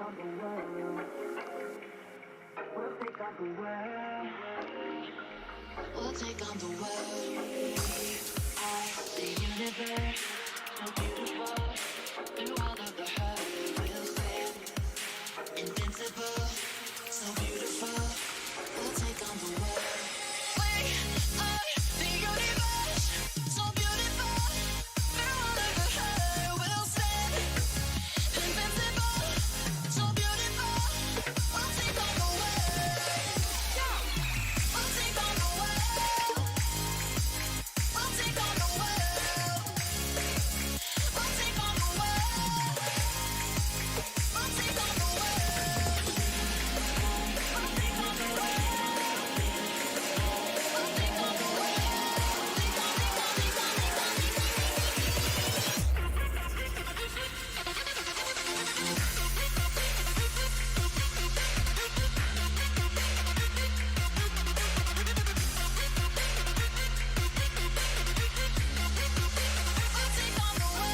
We'll take on the world. We are the universe, so beautiful. Through all of the hurt, we'll stand invincible, so beautiful. We'll take on the world. We are the universe, so beautiful. Through all of the hurt, we'll stand invincible, so beautiful. We'll take on the world. We'll take on the world. We'll take on the world. We'll take on the world. We'll take on the world. We'll take on the world. We'll take on the world.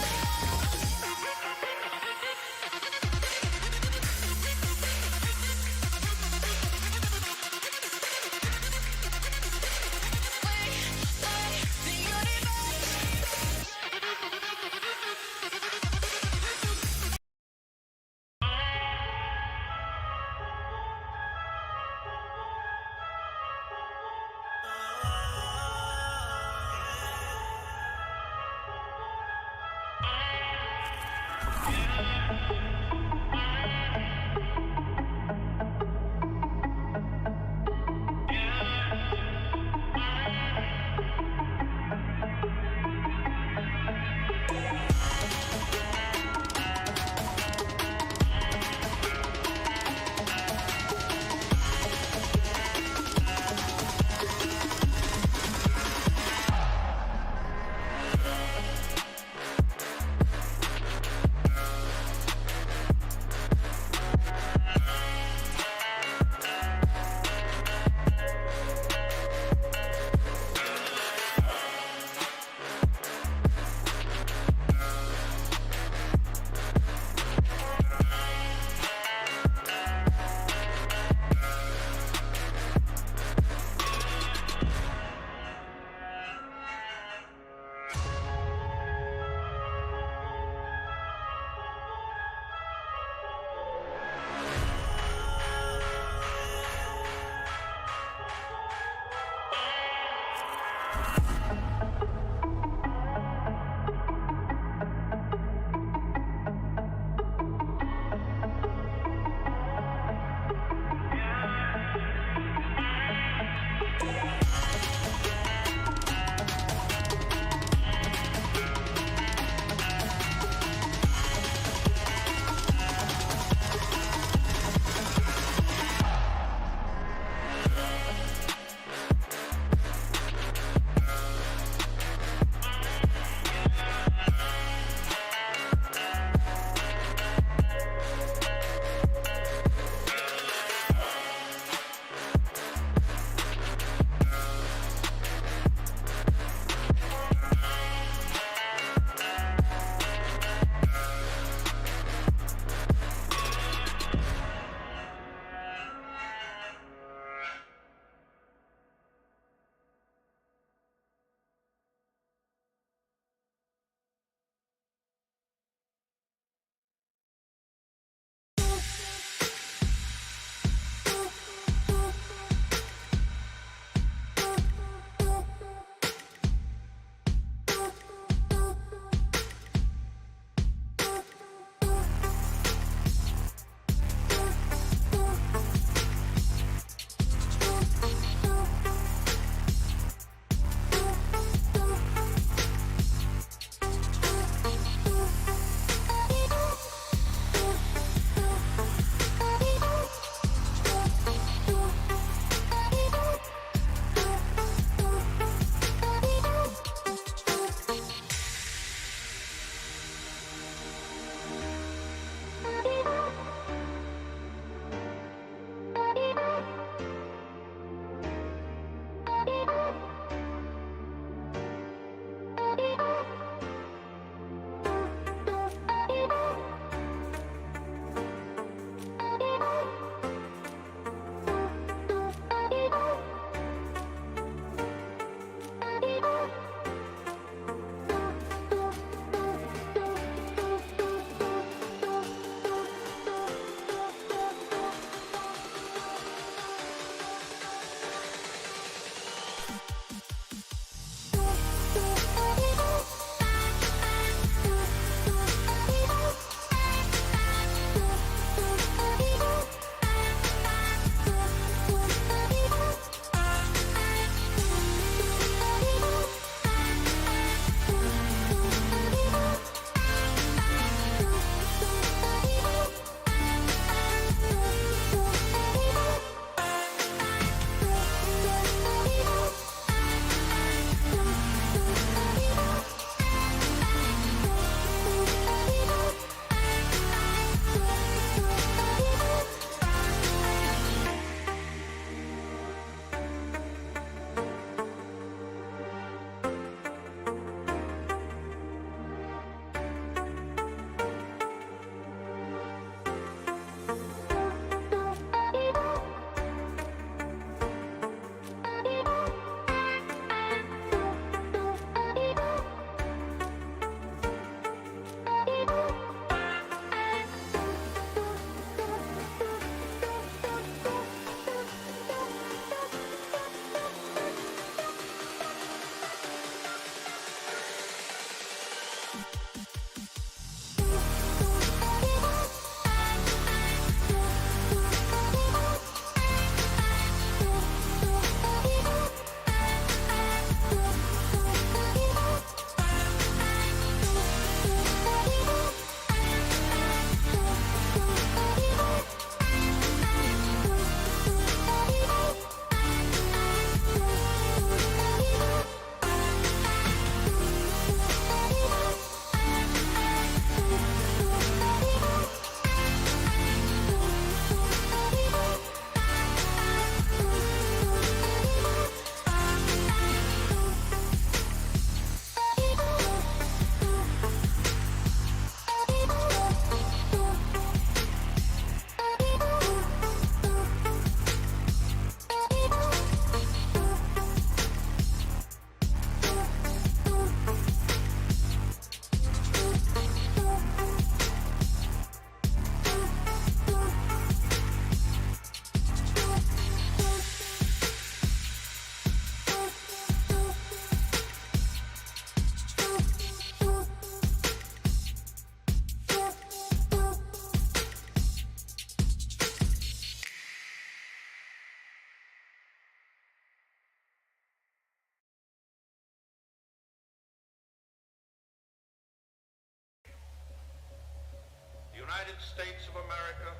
United States of America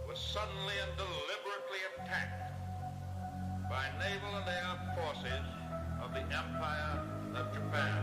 was suddenly and deliberately attacked by naval and air forces of the Empire of Japan.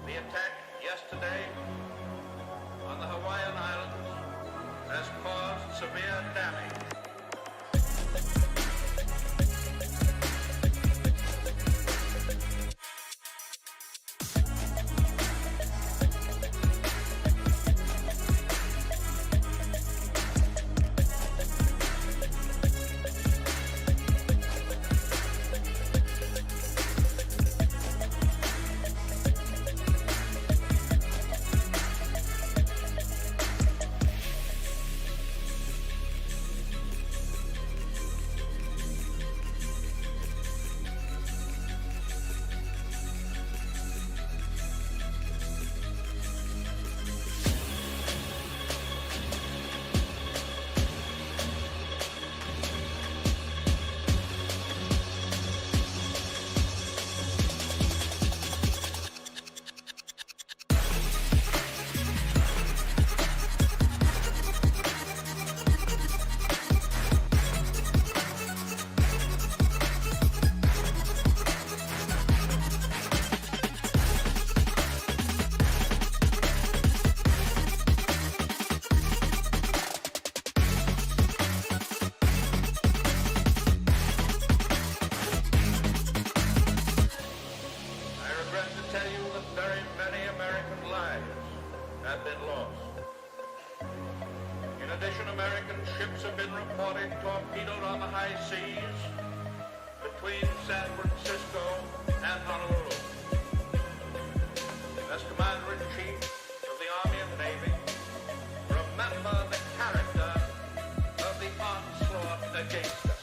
The attack yesterday on the Hawaiian Islands has caused severe damage. Have been lost. In addition, American ships have been reported torpedoed on the high seas between San Francisco and Honolulu. As Commander-in-Chief of the Army and Navy, remember the character of the onslaught against us.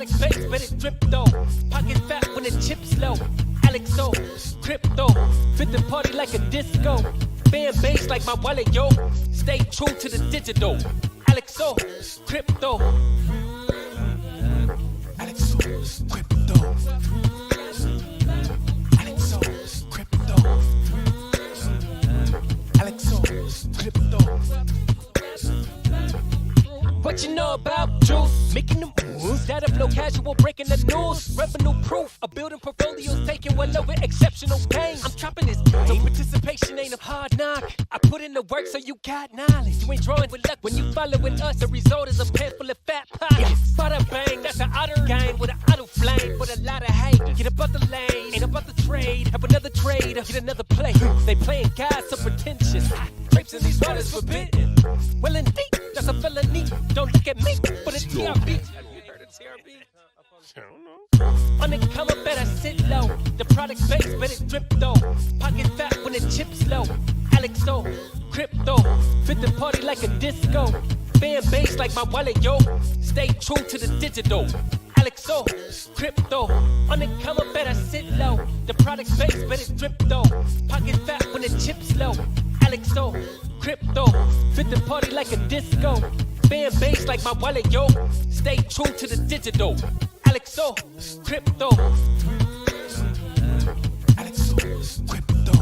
product base, but it drip though. Pocket fat when the chips low. Alexo, crypto, fit the party like a disco. Band bass like my wallet, yo. Stay true to the digital. Alexo, crypto. Alexo, crypto. Alexo, crypto. Alexo, crypto. What you know about juice? Making the moves. Data flow casual, breaking the news. Revenue proof. A building portfolios taking well over exceptional gain. I'm trapping this game. So participation ain't a hard knock. I put in the work so you got knowledge. You ain't drawing with luck when you following us. The result is a pants full of fat pockets. Bada bang, that's an otter gang with an auto flame. With a lot of hate. Get about the lane, ain't about the trade. Have another trade, get another play. They playing God so pretentious. Grapes in these waters forbidden. Well indeed, that's a felony. Don't look at me, but it's TRB. Have you heard of TRB? I don't know. On the cover, better sit low. The product base, but it drip though. Pocket fat when the chips low. Alexo, crypto, fit the party like a disco. Band bass like my wallet, yo. Stay true to the digital. Alexo, crypto, on the cover, better sit low. The product base, but it drip though. Pocket fat when the chips low. Alexo, crypto, fit the party like a disco. Band bass like my wallet, yo. Stay true to the digital. Alexo, crypto. Alexo, crypto.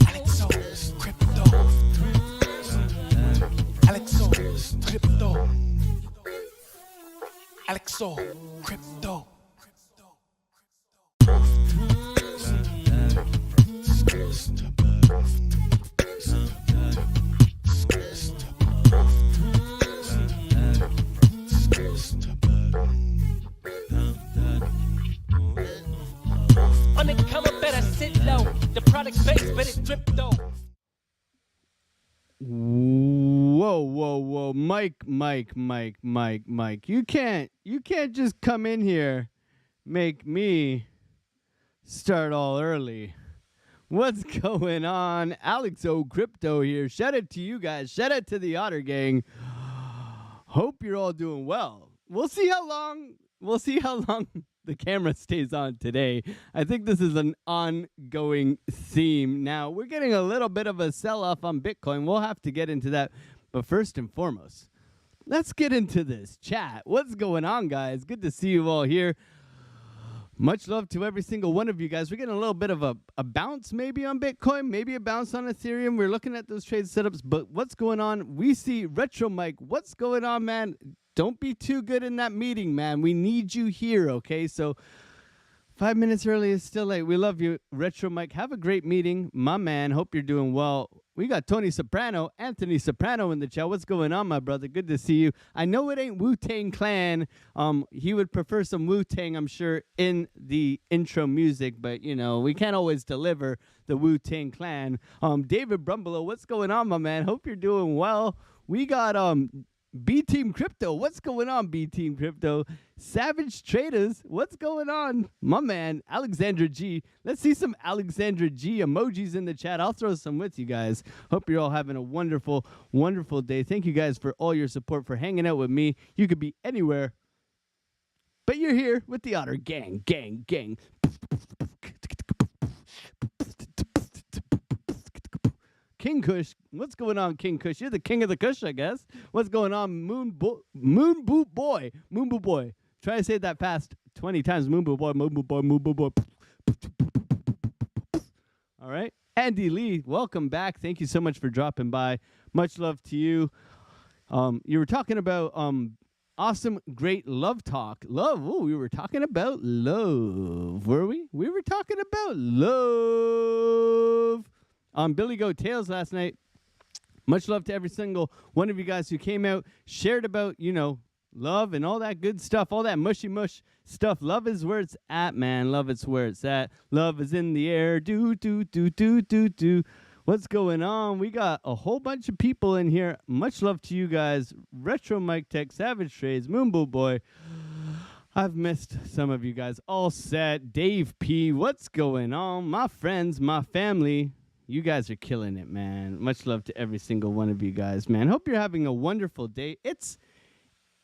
Alexo, crypto. Alexo, crypto. Alexo, crypto. On the cover, better sit low. The product base, but it drip though. Whoa. Mike. You can't just come in here, make me start all early. What's going on? Alexo Crypto here. Shout out to you guys. Shout out to the Otter Gang. Hope you're all doing well. We'll see how long the camera stays on today. I think this is an ongoing theme. Now, we're getting a little bit of a sell-off on Bitcoin. We'll have to get into that. But first and foremost, let's get into this chat. What's going on, guys? Good to see you all here. Much love to every single one of you guys. We're getting a little bit of a bounce maybe on Bitcoin, maybe a bounce on Ethereum. We're looking at those trade setups, but what's going on? We see Retro Mike. What's going on, man? Don't be too good in that meeting, man. We need you here, okay? So 5 minutes early is still late. We love you, Retro Mike. Have a great meeting, my man. Hope you're doing well. We got Tony Soprano, Anthony Soprano in the chat. What's going on, my brother? Good to see you. I know it ain't Wu-Tang Clan. He would prefer some Wu-Tang, I'm sure, in the intro music, but, you know, we can't always deliver the Wu-Tang Clan. David Brumbelow, what's going on, my man? Hope you're doing well. We got B-Team Crypto. What's going on, B-Team Crypto? Savage Traders. What's going on? My man, Alexandra G. Let's see some Alexandra G emojis in the chat. I'll throw some with you guys. Hope you're all having a wonderful, wonderful day. Thank you guys for all your support, for hanging out with me. You could be anywhere, but you're here with the Otter Gang. King Kush, what's going on, King Kush? You're the king of the Kush, I guess. What's going on, Moon Boot Boy? Try to say that fast 20 times. Moon Boot Boy. All right. Andy Lee, welcome back. Thank you so much for dropping by. Much love to you. You were talking about awesome, great love talk. Love. Oh, we were talking about love. Were we? We were talking about love. On Billy Goat Tales last night. Much love to every single one of you guys who came out, shared about, you know, love and all that good stuff, all that mushy mush stuff. Love is where it's at, man. Love is where it's at. Love is in the air. Do. What's going on? We got a whole bunch of people in here. Much love to you guys. Retro Mike Tech, Savage Trades, Moonbow Boy. I've missed some of you guys. All set. Dave P. What's going on? My friends, my family. You guys are killing it, man. Much love to every single one of you guys, man. Hope you're having a wonderful day. It's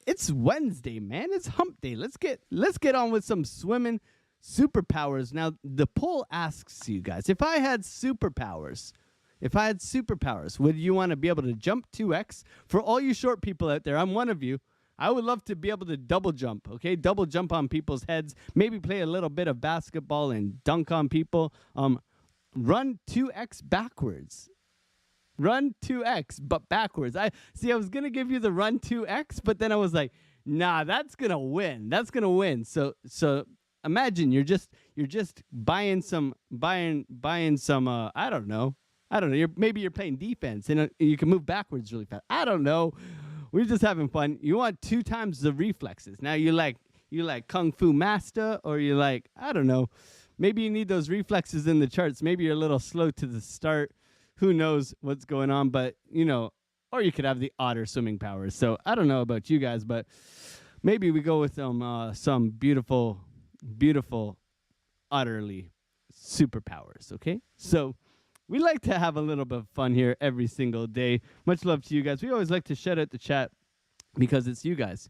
It's Wednesday, man. It's hump day. Let's get on with some swimming superpowers. Now, the poll asks you guys, if I had superpowers, would you want to be able to jump 2x? For all you short people out there, I'm one of you. I would love to be able to double jump, okay? Double jump on people's heads. Maybe play a little bit of basketball and dunk on people. Run 2x backwards. Run 2x, but backwards. I was going to give you the run 2x, but then I was like, nah, that's going to win. That's going to win. So imagine you're just buying some I don't know. Maybe you're playing defense and you can move backwards really fast. I don't know. We're just having fun. You want 2 times the reflexes. Now you like Kung Fu Master, or you like, I don't know. Maybe you need those reflexes in the charts. Maybe you're a little slow to the start. Who knows what's going on, but or you could have the otter swimming powers. So I don't know about you guys, but maybe we go with some beautiful, beautiful, utterly superpowers. Okay, so we like to have a little bit of fun here every single day. Much love to you guys. We always like to shout out the chat because it's you guys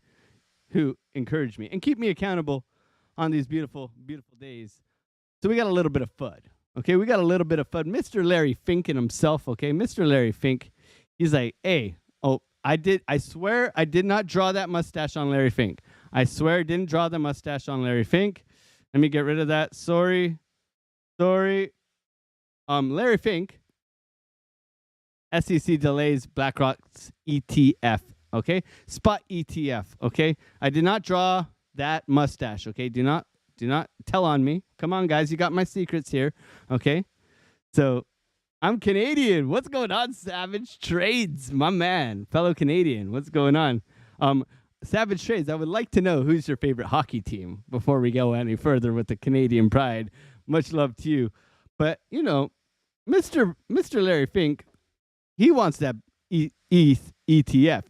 who encourage me and keep me accountable on these beautiful, beautiful days. So we got a little bit of FUD. Okay, we got a little bit of FUD. Mr. Larry Fink and himself, okay? Mr. Larry Fink, he's like, hey, I swear I did not draw that mustache on Larry Fink. I swear I didn't draw the mustache on Larry Fink. Let me get rid of that. Sorry. Larry Fink, SEC delays BlackRock's ETF, okay? Spot ETF, okay? I did not draw that mustache, okay? Do not tell on me. Come on, guys. You got my secrets here. Okay. So I'm Canadian. What's going on, Savage Trades? My man. Fellow Canadian. What's going on? Savage Trades, I would like to know who's your favorite hockey team before we go any further with the Canadian pride. Much love to you. But, Mr. Larry Fink, he wants that ETH ETF,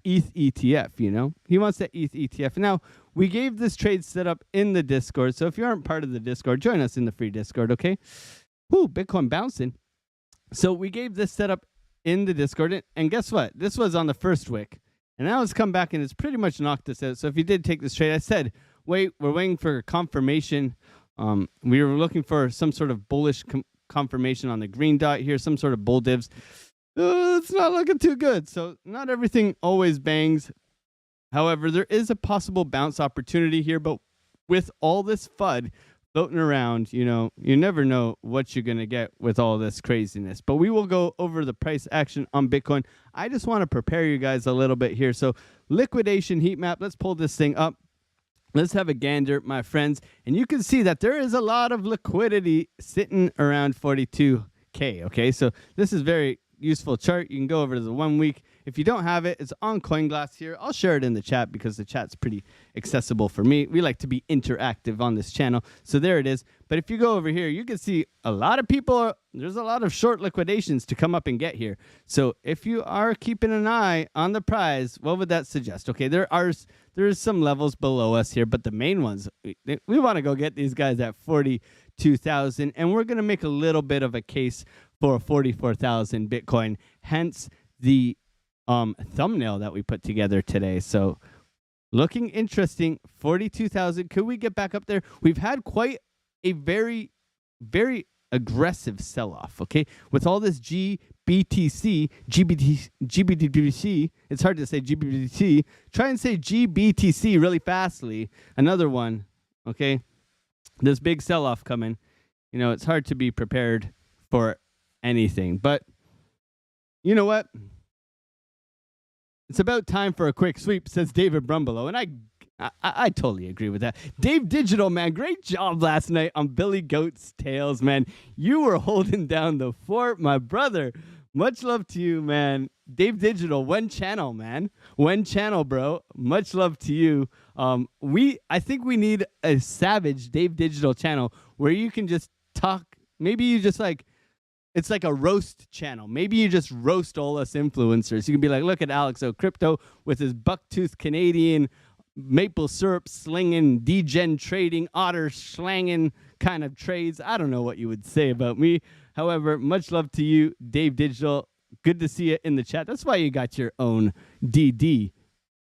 He wants that ETH ETF. Now, we gave this trade set up in the Discord, so if you aren't part of the Discord, join us in the free Discord, okay? Whoo, Bitcoin bouncing. So we gave this setup in the Discord, and guess what? This was on the first wick, and now it's come back, and it's pretty much knocked us out. So if you did take this trade, I said, wait, we're waiting for confirmation. We were looking for some sort of bullish confirmation on the green dot here, some sort of bull divs. It's not looking too good. So not everything always bangs. However, there is a possible bounce opportunity here, but with all this FUD floating around, you never know what you're going to get with all this craziness. But we will go over the price action on Bitcoin. I just want to prepare you guys a little bit here. So liquidation heat map, let's pull this thing up. Let's have a gander, my friends. And you can see that there is a lot of liquidity sitting around 42K, okay? So this is very useful chart. You can go over to the 1 week. If you don't have it, it's on CoinGlass here. I'll share it in the chat because the chat's pretty accessible for me. We like to be interactive on this channel. So there it is. But if you go over here, you can see a lot of people, there's a lot of short liquidations to come up and get here. So if you are keeping an eye on the prize, what would that suggest? Okay, there is some levels below us here, but the main ones, we want to go get these guys at 42,000, and we're going to make a little bit of a case for 44,000 Bitcoin, hence the thumbnail that we put together today. So looking interesting. 42,000. Could we get back up there? We've had quite a very, very aggressive sell-off, okay? With all this GBTC, it's hard to say GBTC. Try and say GBTC really fastly. Another one, okay? This big sell-off coming. It's hard to be prepared for anything. But you know what? It's about time for a quick sweep, says David Brumbelow. And I totally agree with that. Dave Digital, man, great job last night on Billy Goat's Tales, man. You were holding down the fort, my brother. Much love to you, man. Dave Digital, one channel, man. One channel, bro. Much love to you. I think we need a savage Dave Digital channel where you can just talk. Maybe you just it's like a roast channel. Maybe you just roast all us influencers. You can be like, look at Alex O Crypto with his bucktooth Canadian maple syrup slinging, degen trading, otter slanging kind of trades. I don't know what you would say about me. However, much love to you, Dave Digital. Good to see you in the chat. That's why you got your own DD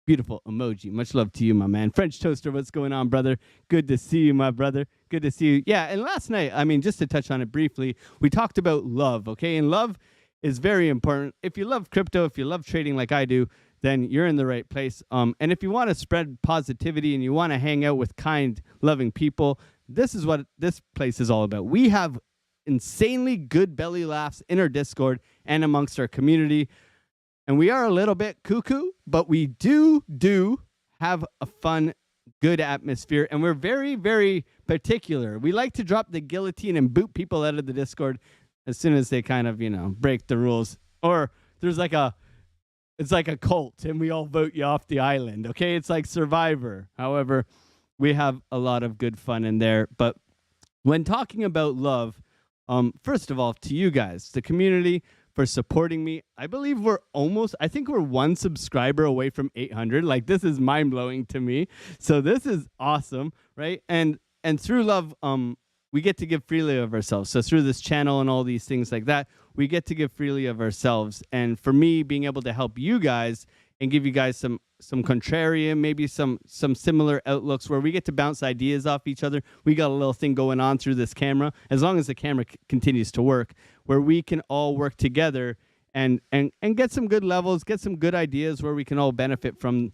Beautiful emoji. Much love to you, my man. French Toaster, what's going on, brother? Good to see you, my brother. Good to see you. Yeah, and last night, I mean, just to touch on it briefly, we talked about love, okay? And love is very important. If you love crypto, if you love trading like I do, then you're in the right place. And if you want to spread positivity and you want to hang out with kind, loving people, this is what this place is all about. We have insanely good belly laughs in our Discord and amongst our community. And we are a little bit cuckoo, but we do have a fun, good atmosphere. And we're very, very particular. We like to drop the guillotine and boot people out of the Discord as soon as they kind of, break the rules. Or there's it's like a cult and we all vote you off the island. Okay. It's like Survivor. However, we have a lot of good fun in there. But when talking about love, first of all, to you guys, the community, for supporting me. I believe I think we're one subscriber away from 800. Like, this is mind-blowing to me. So this is awesome, right? And through love, we get to give freely of ourselves. So through this channel and all these things like that, we get to give freely of ourselves. And for me, being able to help you guys and give you guys some contrarian, maybe some similar outlooks where we get to bounce ideas off each other. We got a little thing going on through this camera, as long as the camera continues to work, where we can all work together and get some good levels, get some good ideas where we can all benefit from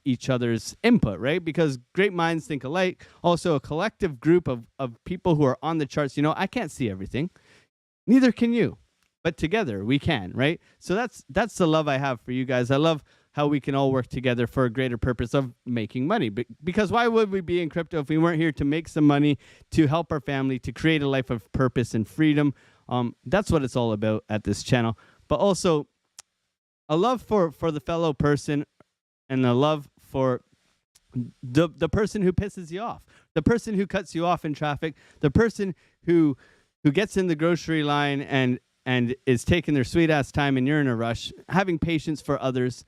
each other's input, right? Because great minds think alike. Also, a collective group of people who are on the charts. I can't see everything. Neither can you. But together we can, right? So that's the love I have for you guys. I love how we can all work together for a greater purpose of making money. Because why would we be in crypto if we weren't here to make some money, to help our family, to create a life of purpose and freedom? That's what it's all about at this channel. But also a love for the fellow person and a love for the person who pisses you off, the person who cuts you off in traffic, the person who gets in the grocery line and is taking their sweet ass time and you're in a rush, having patience for others,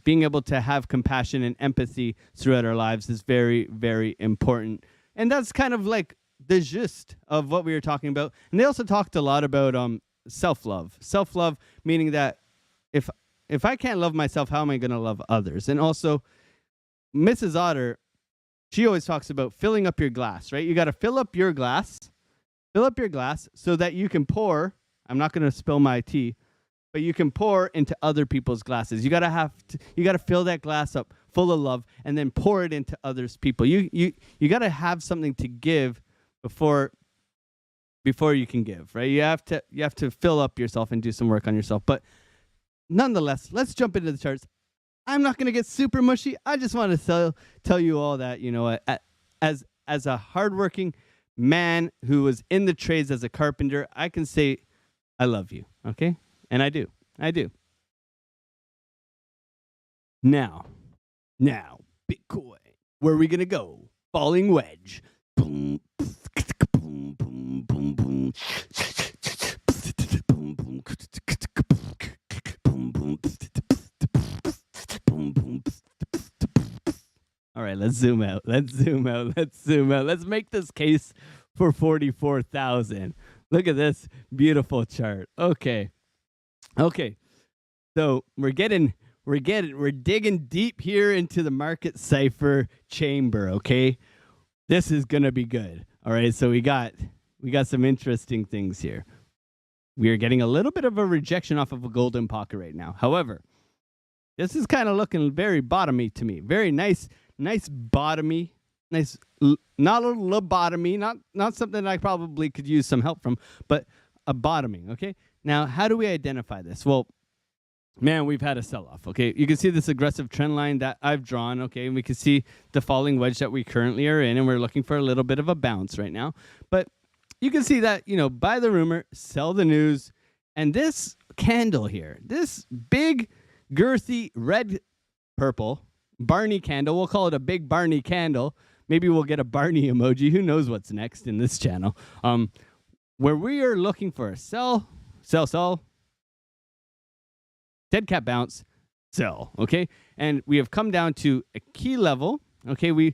being able to have compassion and empathy throughout our lives is very, very important. And that's kind of like the gist of what we were talking about. And they also talked a lot about self-love. Self-love meaning that if I can't love myself, how am I going to love others? And also, Mrs. Otter, she always talks about filling up your glass, right? You got to fill up your glass so that you can pour. I'm not going to spill my tea, but you can pour into other people's glasses. You got to fill that glass up full of love and then pour it into others people. You got to have something to give before you can give, right? You have to fill up yourself and do some work on yourself. But nonetheless, let's jump into the charts. I'm not going to get super mushy. I just want to tell you all that, as a hardworking man who was in the trades as a carpenter, I can say I love you, okay? And I do. Now, Bitcoin. Where are we going to go? Falling wedge. Boom, boom, boom, boom, boom. All right, let's zoom out. Let's make this case for 44,000. Look at this beautiful chart. Okay. So we're digging deep here into the market cipher chamber, okay? This is going to be good. All right, so we got some interesting things here. We are getting a little bit of a rejection off of a golden pocket right now. However, this is kind of looking very bottomy to me. Very nice bottomy. Nice, not a lobotomy, not something I probably could use some help from, but a bottoming, okay? Now, how do we identify this? Well, man, we've had a sell-off, okay? You can see this aggressive trend line that I've drawn, okay? And we can see the falling wedge that we currently are in, and we're looking for a little bit of a bounce right now. But you can see that, buy the rumor, sell the news, and this candle here, this big, girthy, red-purple Barney candle, we'll call it a big Barney candle. Maybe we'll get a Barney emoji. Who knows what's next in this channel? Where we are looking for a sell, dead cat bounce, sell, okay? And we have come down to a key level, okay? We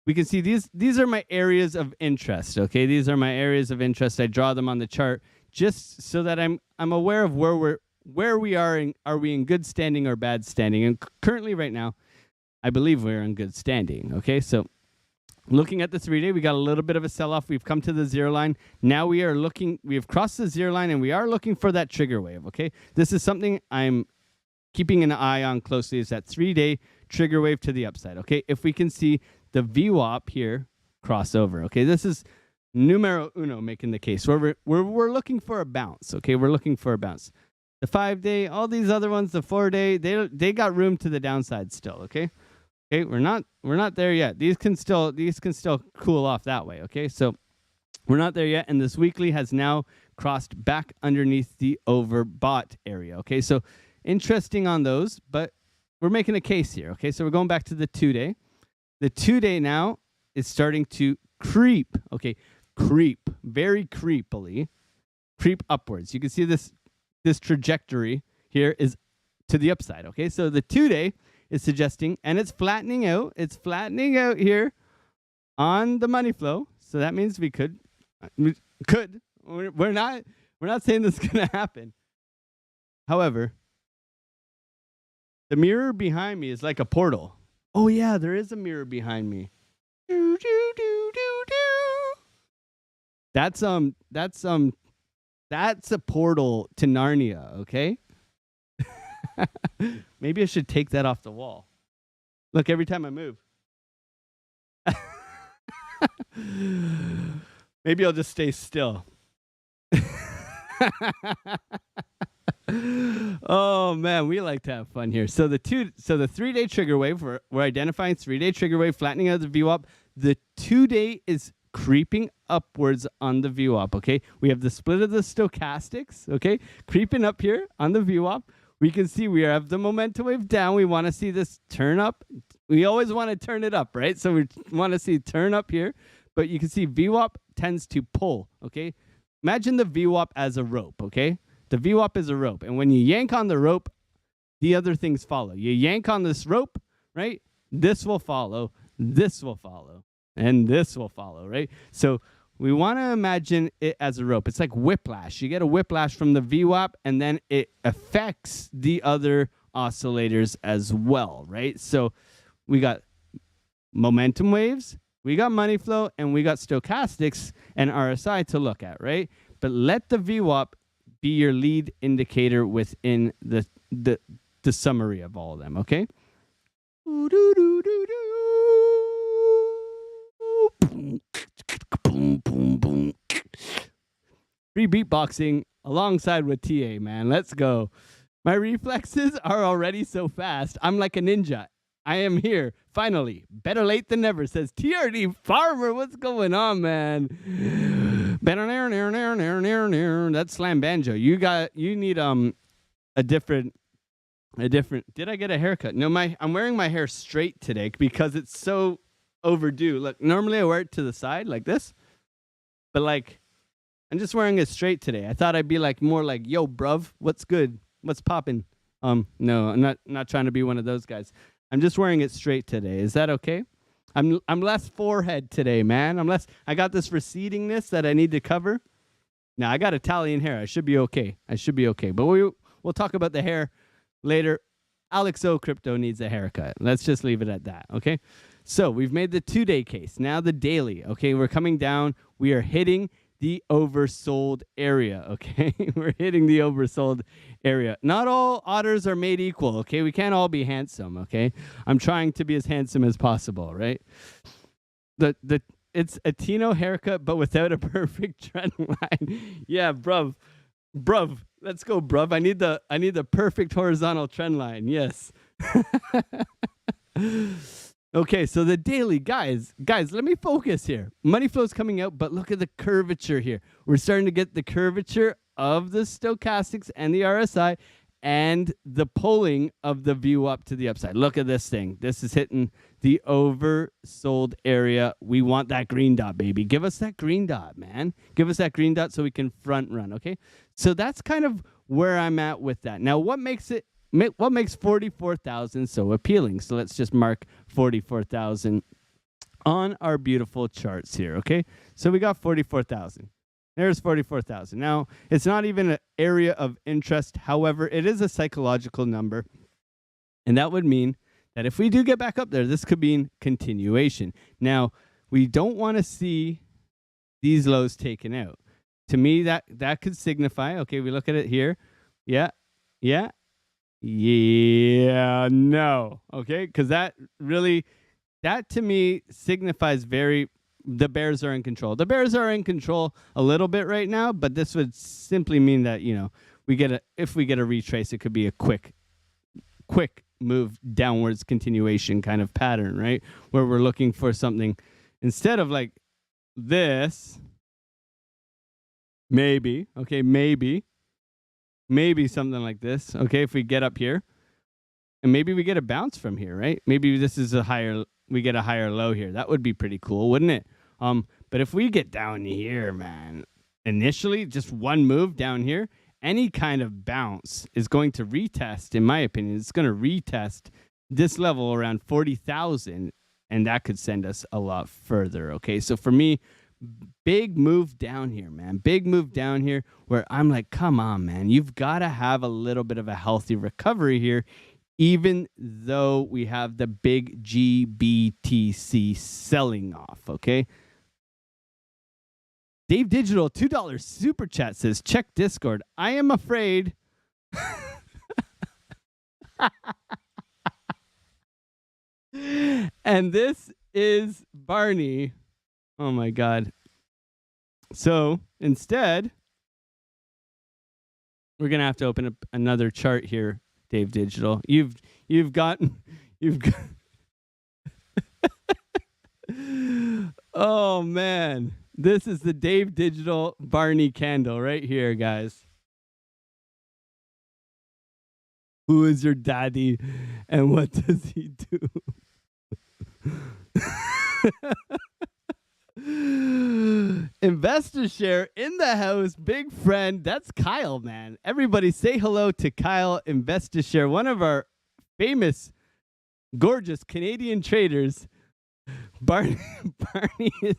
can see these are my areas of interest, okay? These are my areas of interest. I draw them on the chart just so that I'm aware of where we are. Are we in good standing or bad standing? And currently right now, I believe we're in good standing. Okay, so looking at the 3-day, we got a little bit of a sell-off. We've come to the zero line. Now we have crossed the zero line, and we are looking for that trigger wave, okay? This is something I'm keeping an eye on closely, is that 3-day trigger wave to the upside, okay? If we can see the VWAP here cross over, okay? This is numero uno making the case. We're looking for a bounce, okay? We're looking for a bounce. The 5-day, all these other ones, the 4-day, they got room to the downside still, okay? Okay, we're not there yet. These can still cool off that way, okay? So we're not there yet, and this weekly has now crossed back underneath the overbought area, okay? So interesting on those, but we're making a case here, okay? So we're going back to the 2-day. The 2-day now is starting to creep, okay? Very creepily, creep upwards. You can see this trajectory here is to the upside, okay? So the 2-day is suggesting, and it's flattening out. It's flattening out here on the money flow. So that means we could. We're not saying this is gonna happen. However, the mirror behind me is like a portal. Oh yeah, there is a mirror behind me. That's a portal to Narnia, okay? Maybe I should take that off the wall. Look, every time I move. Maybe I'll just stay still. Oh man, we like to have fun here. So the 3-day trigger wave, we're identifying 3-day trigger wave flattening out the VWAP. The 2-day is creeping upwards on the VWAP, okay? We have the split of the stochastics, okay? Creeping up here on the VWAP. We can see we have the momentum wave down. We want to see this turn up. We always want to turn it up, right? So we want to see turn up here. But you can see VWAP tends to pull, okay? Imagine the VWAP as a rope, okay? The VWAP is a rope. And when you yank on the rope, the other things follow. You yank on this rope, right? This will follow. This will follow. And this will follow, right? So we want to imagine it as a rope. It's like whiplash. You get a whiplash from the VWAP, and then it affects the other oscillators as well, right? So we got momentum waves, we got money flow, and we got stochastics and RSI to look at, right? But let the VWAP be your lead indicator within the summary of all of them, okay? Boom, boom, boom. Free beatboxing alongside with TA, man. Let's go. My reflexes are already so fast. I'm like a ninja. I am here. Finally. Better late than never, says TRD Farmer. What's going on, man? That's slam banjo. You need a different. Did I get a haircut? No, I'm wearing my hair straight today because it's so overdue. Look, normally I wear it to the side like this, but like I'm just wearing it straight today. I thought I'd be like more like, yo, bruv, what's good? What's poppin'? No, I'm not trying to be one of those guys. I'm just wearing it straight today. Is that okay? I'm less forehead today, man. I got this recedingness that I need to cover. Now I got Italian hair. I should be okay. But we'll talk about the hair later. Alex O Crypto needs a haircut. Let's just leave it at that, okay? So we've made the 2-day case. Now the daily, okay? We're coming down. We are hitting the oversold area, okay? We're hitting the oversold area. Not all otters are made equal, okay? We can't all be handsome, okay? I'm trying to be as handsome as possible, right? It's a Tino haircut, but without a perfect trend line. Yeah, bruv. Let's go, bruv. I need the perfect horizontal trend line. Yes. Okay, so the daily, guys, let me focus here. Money flow's coming out, but look at the curvature here. We're starting to get the curvature of the stochastics and the RSI and the pulling of the view up to the upside. Look at this thing. This is hitting the oversold area. We want that green dot, baby. Give us that green dot, man. Give us that green dot so we can front run, okay? So that's kind of where I'm at with that. Now, what makes 44,000 so appealing? So let's just mark 44,000 on our beautiful charts here, okay? So we got 44,000. There's 44,000. Now, it's not even an area of interest. However, it is a psychological number. And that would mean that if we do get back up there, this could be continuation. Now, we don't want to see these lows taken out. To me, that could signify, okay, we look at it here. Yeah, no. Okay, because that to me signifies the Bears are in control. The Bears are in control a little bit right now, but this would simply mean that, if we get a retrace, it could be a quick move downwards continuation kind of pattern, right? Where we're looking for something instead of like this, maybe something like this. Okay, if we get up here, and maybe we get a bounce from here, right? Maybe this is we get a higher low here. That would be pretty cool, wouldn't it? But if we get down here, man, initially just one move down here, any kind of bounce is going to retest, in my opinion, it's going to retest this level around 40,000, and that could send us a lot further, okay? So for me, big move down here, man. Big move down here where I'm like, come on, man. You've got to have a little bit of a healthy recovery here, even though we have the big GBTC selling off, okay? Dave Digital, $2 super chat says, check Discord. I am afraid. And this is Barney. Oh my God. So instead, we're going to have to open up another chart here, Dave Digital. You've got Oh man. This is the Dave Digital Barney candle right here, guys. Who is your daddy and what does he do? Investor share in the house, big friend. That's Kyle, man. Everybody say hello to Kyle, Investor share, one of our famous, gorgeous Canadian traders. Barney is...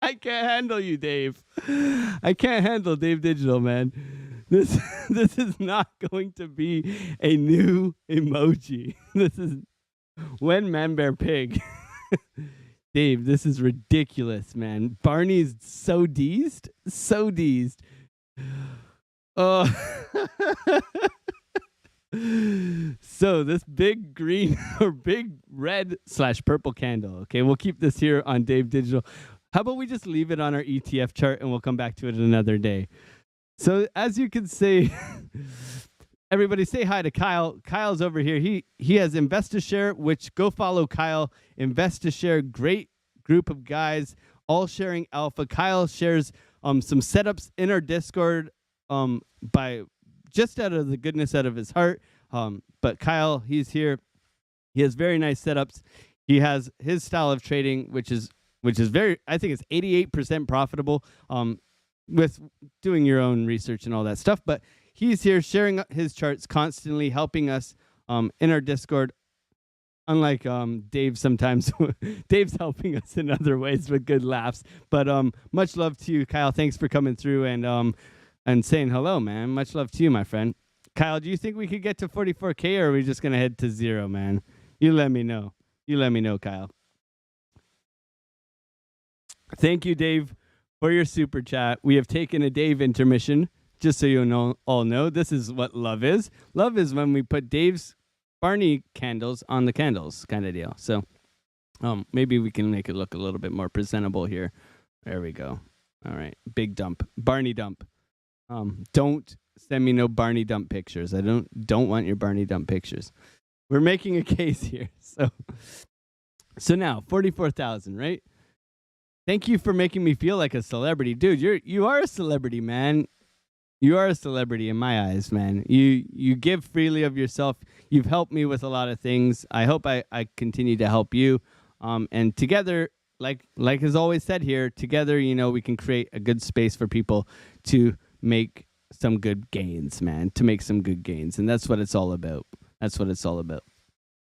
I can't handle you, Dave. I can't handle Dave Digital, man. This is not going to be a new emoji. This is when man bear pig. Dave, this is ridiculous, man. Barney's so deezed. So deezed. So this big green or big red / purple candle. Okay, we'll keep this here on Dave Digital. How about we just leave it on our ETF chart and we'll come back to it another day. So as you can see, everybody say hi to Kyle. Kyle's over here. He has InvestorShare, which go follow Kyle. InvestorShare, great group of guys, all sharing alpha. Kyle shares some setups in our Discord by just out of the goodness out of his heart. But Kyle, he's here. He has very nice setups. He has his style of trading, which is very, I think it's 88% profitable with doing your own research and all that stuff. But he's here sharing his charts constantly, helping us in our Discord. Unlike Dave sometimes, Dave's helping us in other ways with good laughs. But much love to you, Kyle. Thanks for coming through and saying hello, man. Much love to you, my friend. Kyle, do you think we could get to 44K or are we just going to head to zero, man? You let me know. You let me know, Kyle. Thank you, Dave, for your super chat. We have taken a Dave intermission, just so you all know. This is what love is. Love is when we put Dave's Barney candles on the candles kind of deal. So maybe we can make it look a little bit more presentable here. There we go. All right. Big dump. Barney dump. Don't send me no Barney dump pictures. I don't want your Barney dump pictures. We're making a case here. So now 44,000, right? Thank you for making me feel like a celebrity. Dude, you are a celebrity, man. You are a celebrity in my eyes, man. You give freely of yourself. You've helped me with a lot of things. I hope I continue to help you. And together, like is always said here, together, we can create a good space for people to make some good gains, man. To make some good gains. And that's what it's all about. That's what it's all about.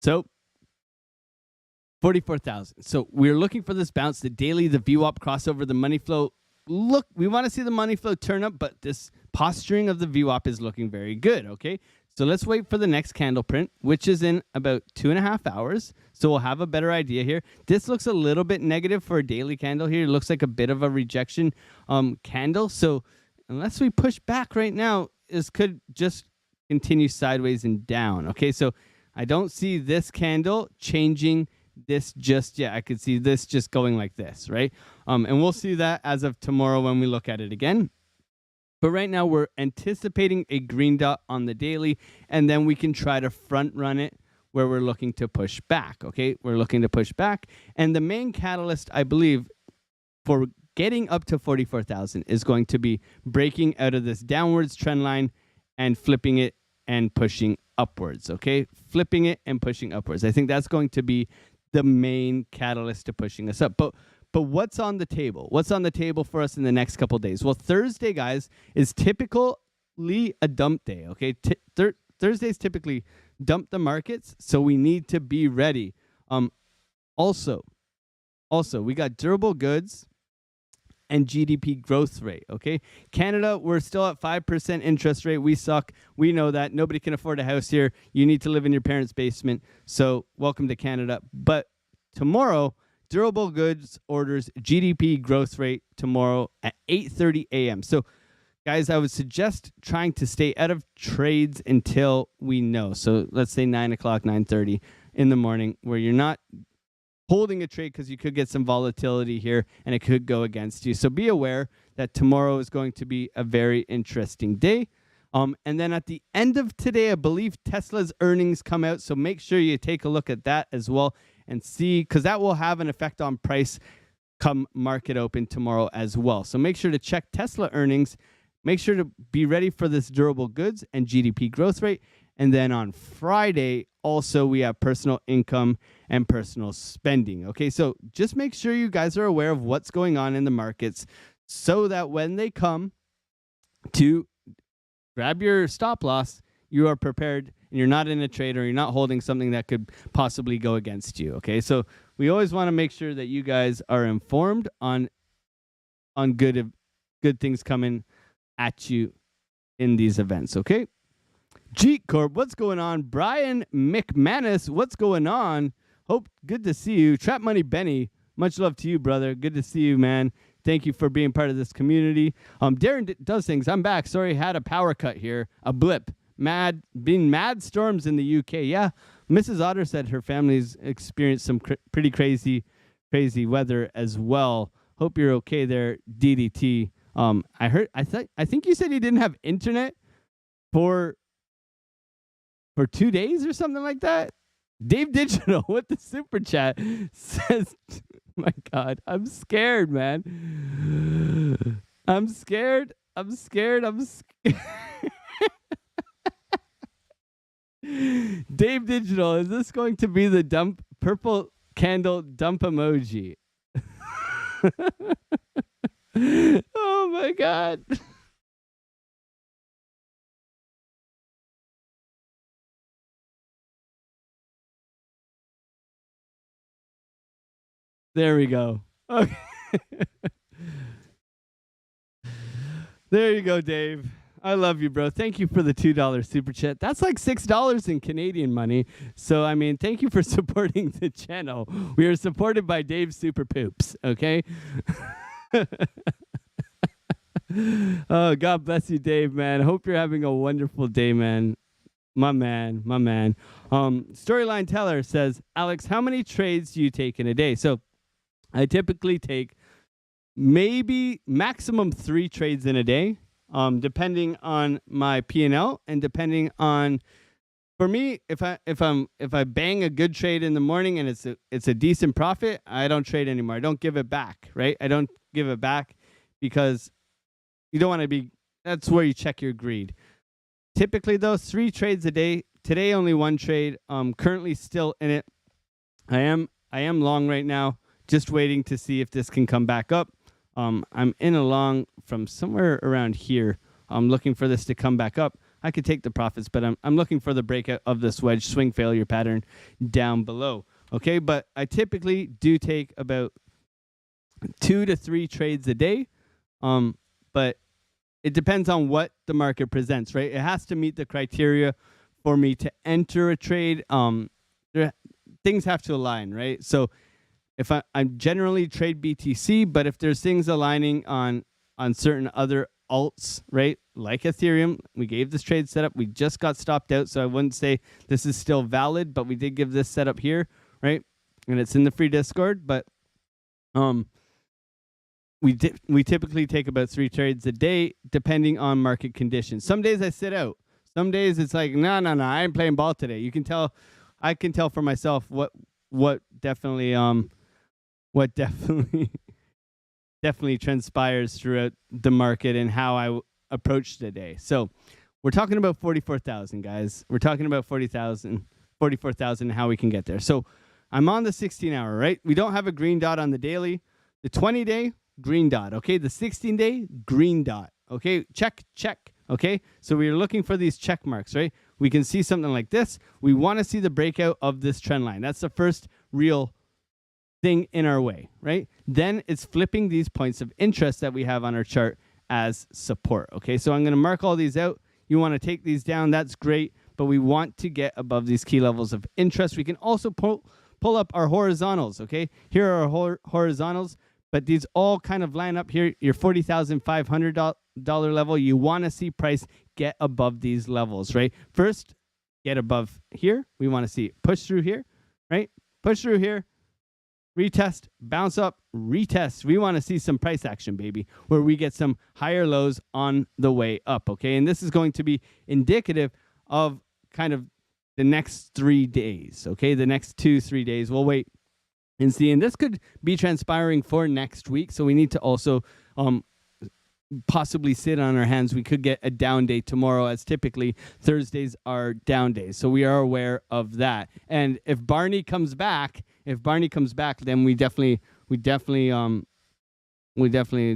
So 44,000. So we're looking for this bounce, the daily, the VWAP crossover, the money flow. Look, we want to see the money flow turn up, but this posturing of the VWAP is looking very good, okay? So let's wait for the next candle print, which is in about 2.5 hours. So we'll have a better idea here. This looks a little bit negative for a daily candle here. It looks like a bit of a rejection candle. So unless we push back right now, this could just continue sideways and down. Okay, so I don't see this candle changing this just yet. I could see this just going like this, right? And we'll see that as of tomorrow when we look at it again. But right now we're anticipating a green dot on the daily, and then we can try to front run it where we're looking to push back. Okay, we're looking to push back. And the main catalyst, I believe, for getting up to 44,000 is going to be breaking out of this downwards trend line and flipping it and pushing upwards. Okay, flipping it and pushing upwards. I think that's going to be the main catalyst to pushing us up. But what's on the table? What's on the table for us in the next couple of days? Well, Thursday, guys, is typically a dump day. Okay, Thursdays typically dump the markets, so we need to be ready. Also, we got durable goods and GDP growth rate. Okay, Canada, we're still at 5% interest rate. We suck. We know that. Nobody can afford a house here. You need to live in your parents' basement. So welcome to Canada. But tomorrow, durable goods orders, GDP growth rate tomorrow at 8:30 a.m. So, guys, I would suggest trying to stay out of trades until we know. So let's say 9 o'clock, 9:30 in the morning, where you're not holding a trade because you could get some volatility here and it could go against you. So be aware that tomorrow is going to be a very interesting day. And then at the end of today, I believe Tesla's earnings come out. So make sure you take a look at that as well and see, because that will have an effect on price come market open tomorrow as well. So make sure to check Tesla earnings. Make sure to be ready for this durable goods and GDP growth rate. And then on Friday, also, we have personal income and personal spending. Okay, so just make sure you guys are aware of what's going on in the markets so that when they come to grab your stop loss, you are prepared and you're not in a trade or you're not holding something that could possibly go against you. Okay, so we always want to make sure that you guys are informed on good things coming at you in these events. Okay. Jeet Corp, what's going on? Brian McManus, what's going on? Hope, good to see you. Trap Money Benny, much love to you, brother. Good to see you, man. Thank you for being part of this community. Darren does things. I'm back. Sorry, had a power cut here. A blip. Been mad storms in the UK. Yeah, Mrs. Otter said her family's experienced some pretty crazy weather as well. Hope you're okay there, DDT. I think you said you didn't have internet for 2 days or something like that. Dave Digital with the super chat says, my God, I'm scared, man. I'm scared. Dave Digital, is this going to be the purple candle dump emoji? Oh my God. There we go. Okay. There you go, Dave. I love you, bro. Thank you for the $2 super chat. That's like $6 in Canadian money. So, I mean, thank you for supporting the channel. We are supported by Dave Super Poops, okay? Oh, God bless you, Dave, man. Hope you're having a wonderful day, man. My man. Storyline Teller says, Alex, how many trades do you take in a day? So, I typically take maybe maximum 3 trades in a day, depending on my P&L and depending on, for me, if I bang a good trade in the morning and it's a decent profit, I don't trade anymore. I don't give it back, right? I don't give it back because you don't want to be. That's where you check your greed. Typically, though, 3 trades a day. Today, only 1 trade. Currently still in it. I am long right now. Just waiting to see if this can come back up. I'm in a long from somewhere around here. I'm looking for this to come back up. I could take the profits, but I'm looking for the breakout of this wedge swing failure pattern down below. Okay, but I typically do take about 2 to 3 trades a day. But it depends on what the market presents, right? It has to meet the criteria for me to enter a trade, things have to align, right? So if I generally trade BTC, but if there's things aligning on certain other alts, right, like Ethereum, we gave this trade setup. We just got stopped out, so I wouldn't say this is still valid, but we did give this setup here, right? And it's in the free Discord, but we typically take about 3 trades a day, depending on market conditions. Some days I sit out. Some days it's like, no, I ain't playing ball today. You can tell, I can tell for myself what definitely definitely transpires throughout the market and how I approach the day. So we're talking about 44,000, guys. We're talking about 44,000, and how we can get there. So I'm on the 16-hour, right? We don't have a green dot on the daily. The 20-day, green dot, okay? The 16-day, green dot, okay? Check. Okay, so we are looking for these check marks, right? We can see something like this. We want to see the breakout of this trend line. That's the first real thing in our way, right? Then it's flipping these points of interest that we have on our chart as support, okay? So I'm going to mark all these out. You want to take these down, that's great, but we want to get above these key levels of interest. We can also pull up our horizontals, okay? Here are our horizontals, but these all kind of line up here. Your $40,500 level, you want to see price get above these levels, right? First, get above here. We want to see it push through here, right? Push through here, retest, bounce up, retest. We want to see some price action, baby, where we get some higher lows on the way up, okay? And this is going to be indicative of kind of the next 3 days, okay? The next 2-3 days. We'll wait and see. And this could be transpiring for next week, so we need to also possibly sit on our hands. We could get a down day tomorrow, as typically Thursdays are down days. So we are aware of that. And if Barney comes back, then we definitely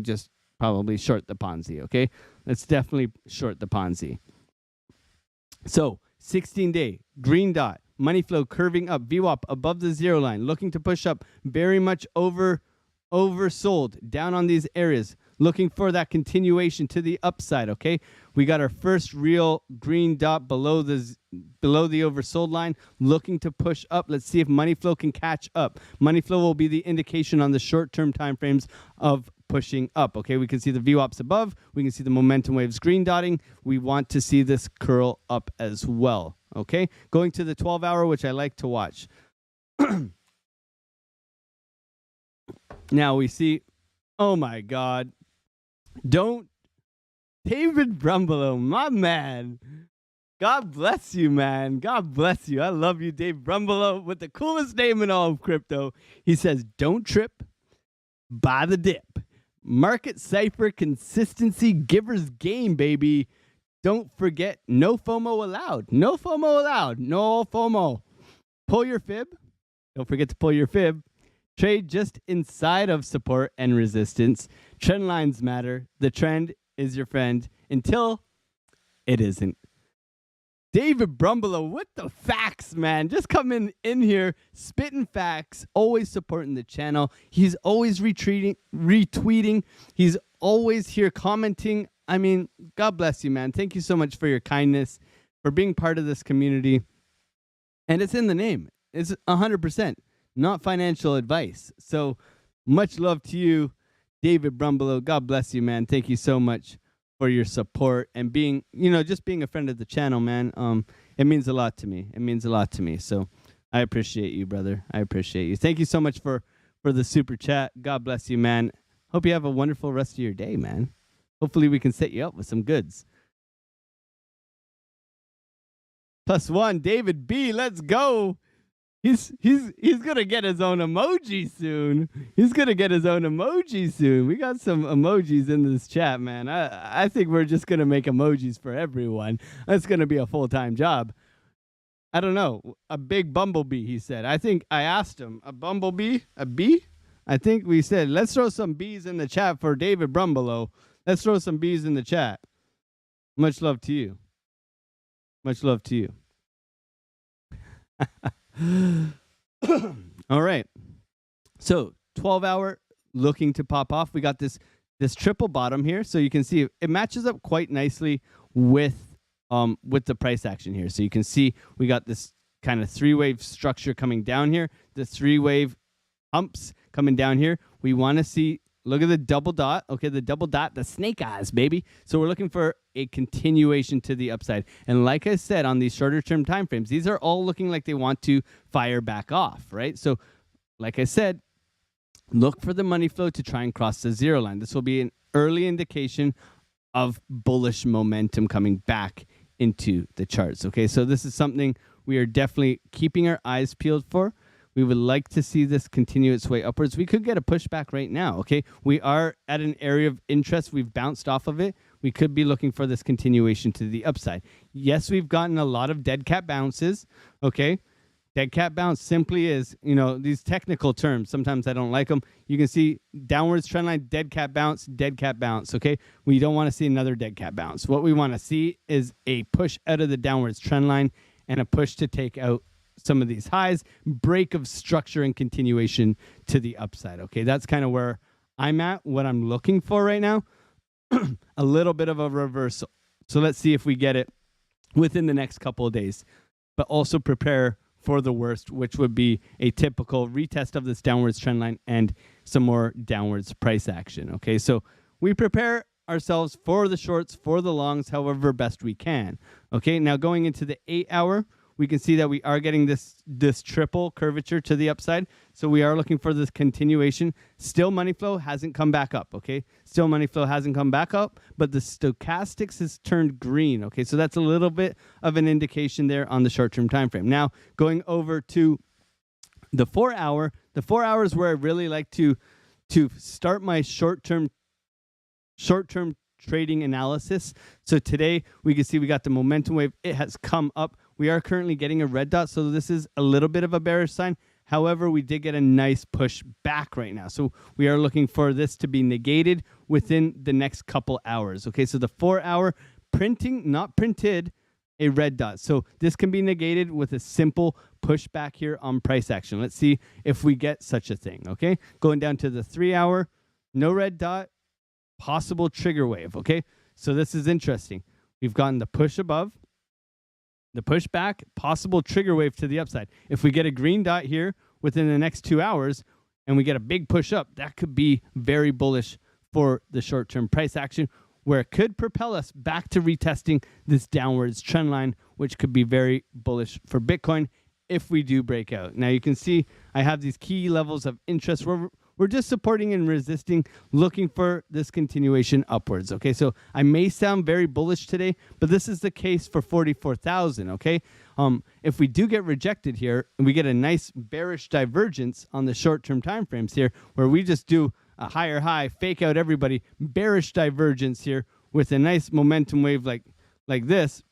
just probably short the Ponzi, okay? Let's definitely short the Ponzi. So 16-day, green dot, money flow curving up, VWAP above the 0 line, looking to push up, very much oversold down on these areas, looking for that continuation to the upside, okay? We got our first real green dot below the oversold line, looking to push up. Let's see if money flow can catch up. Money flow will be the indication on the short-term time frames of pushing up, okay? We can see the VWAPs above. We can see the momentum waves green dotting. We want to see this curl up as well, okay? Going to the 12-hour, which I like to watch. Now we see, oh my God, David Brumbelow, my man. God bless you, man. God bless you. I love you, Dave Brumbelow, with the coolest name in all of crypto. He says, don't trip, buy the dip. Market cipher consistency giver's game, baby. Don't forget, no FOMO allowed. No FOMO allowed. No FOMO. Pull your fib. Don't forget to pull your fib. Trade just inside of support and resistance. Trend lines matter. The trend is your friend until it isn't. David Brumbelow with the facts, man. Just coming in here, spitting facts, always supporting the channel. He's always retweeting. He's always here commenting. I mean, God bless you, man. Thank you so much for your kindness, for being part of this community. And it's in the name. It's 100%. Not financial advice. So much love to you, David Brumbelow. God bless you, man. Thank you so much for your support and being, just being a friend of the channel, man. It means a lot to me. It means a lot to me. So I appreciate you, brother. I appreciate you. Thank you so much for the super chat. God bless you, man. Hope you have a wonderful rest of your day, man. Hopefully we can set you up with some goods. +1, David B. Let's go. He's gonna get his own emoji soon. He's gonna get his own emoji soon. We got some emojis in this chat, man. I think we're just gonna make emojis for everyone. That's gonna be a full-time job. I don't know. A big bumblebee, he said. I think I asked him, a bumblebee? A bee? I think we said, let's throw some bees in the chat for David Brumbelow. Let's throw some bees in the chat. Much love to you. Much love to you. All right. So 12-hour looking to pop off. We got this triple bottom here. So you can see it matches up quite nicely with with the price action here. So you can see we got this kind of three-wave structure coming down here, the three-wave humps coming down here. We want to see, look at the double dot. Okay, the double dot, the snake eyes, baby. So we're looking for a continuation to the upside. And like I said, on these shorter term time frames, these are all looking like they want to fire back off, right? So like I said, look for the money flow to try and cross the zero line. This will be an early indication of bullish momentum coming back into the charts. Okay, so this is something we are definitely keeping our eyes peeled for. We would like to see this continue its way upwards. We could get a pushback right now, okay? We are at an area of interest. We've bounced off of it. We could be looking for this continuation to the upside. Yes, we've gotten a lot of dead cat bounces, okay? Dead cat bounce simply is, you know, these technical terms. Sometimes I don't like them. You can see downwards trend line, dead cat bounce, okay? We don't want to see another dead cat bounce. What we want to see is a push out of the downwards trend line and a push to take out some of these highs, break of structure and continuation to the upside. Okay, that's kind of where I'm at, what I'm looking for right now. A little bit of a reversal. So let's see if we get it within the next couple of days, but also prepare for the worst, which would be a typical retest of this downwards trend line and some more downwards price action. Okay, so we prepare ourselves for the shorts, for the longs, however best we can. Okay, now going into the 8 hour, we can see that we are getting this triple curvature to the upside. So we are looking for this continuation. Still money flow hasn't come back up, okay? Still money flow hasn't come back up, but the stochastics has turned green, okay? So that's a little bit of an indication there on the short-term time frame. Now, going over to the 4 hour, the 4 hours where I really like to start my short-term trading analysis. So today we can see we got the momentum wave. It has come up. We are currently getting a red dot, so this is a little bit of a bearish sign. However, we did get a nice push back right now. So we are looking for this to be negated within the next couple hours. Okay, so the 4 hour printing, not printed, a red dot. So this can be negated with a simple pushback here on price action. Let's see if we get such a thing, okay? Going down to the 3 hour, no red dot, possible trigger wave, okay? So this is interesting. We've gotten the push above, the pushback, possible trigger wave to the upside. If we get a green dot here within the next 2 hours and we get a big push up, that could be very bullish for the short-term price action, where it could propel us back to retesting this downwards trend line, which could be very bullish for Bitcoin if we do break out. Now you can see I have these key levels of interest. We're just supporting and resisting, looking for this continuation upwards, okay? So I may sound very bullish today, but this is the case for 44,000, okay? If we do get rejected here, and we get a nice bearish divergence on the short-term time frames here, where we just do a higher high, fake out everybody, bearish divergence here with a nice momentum wave like this,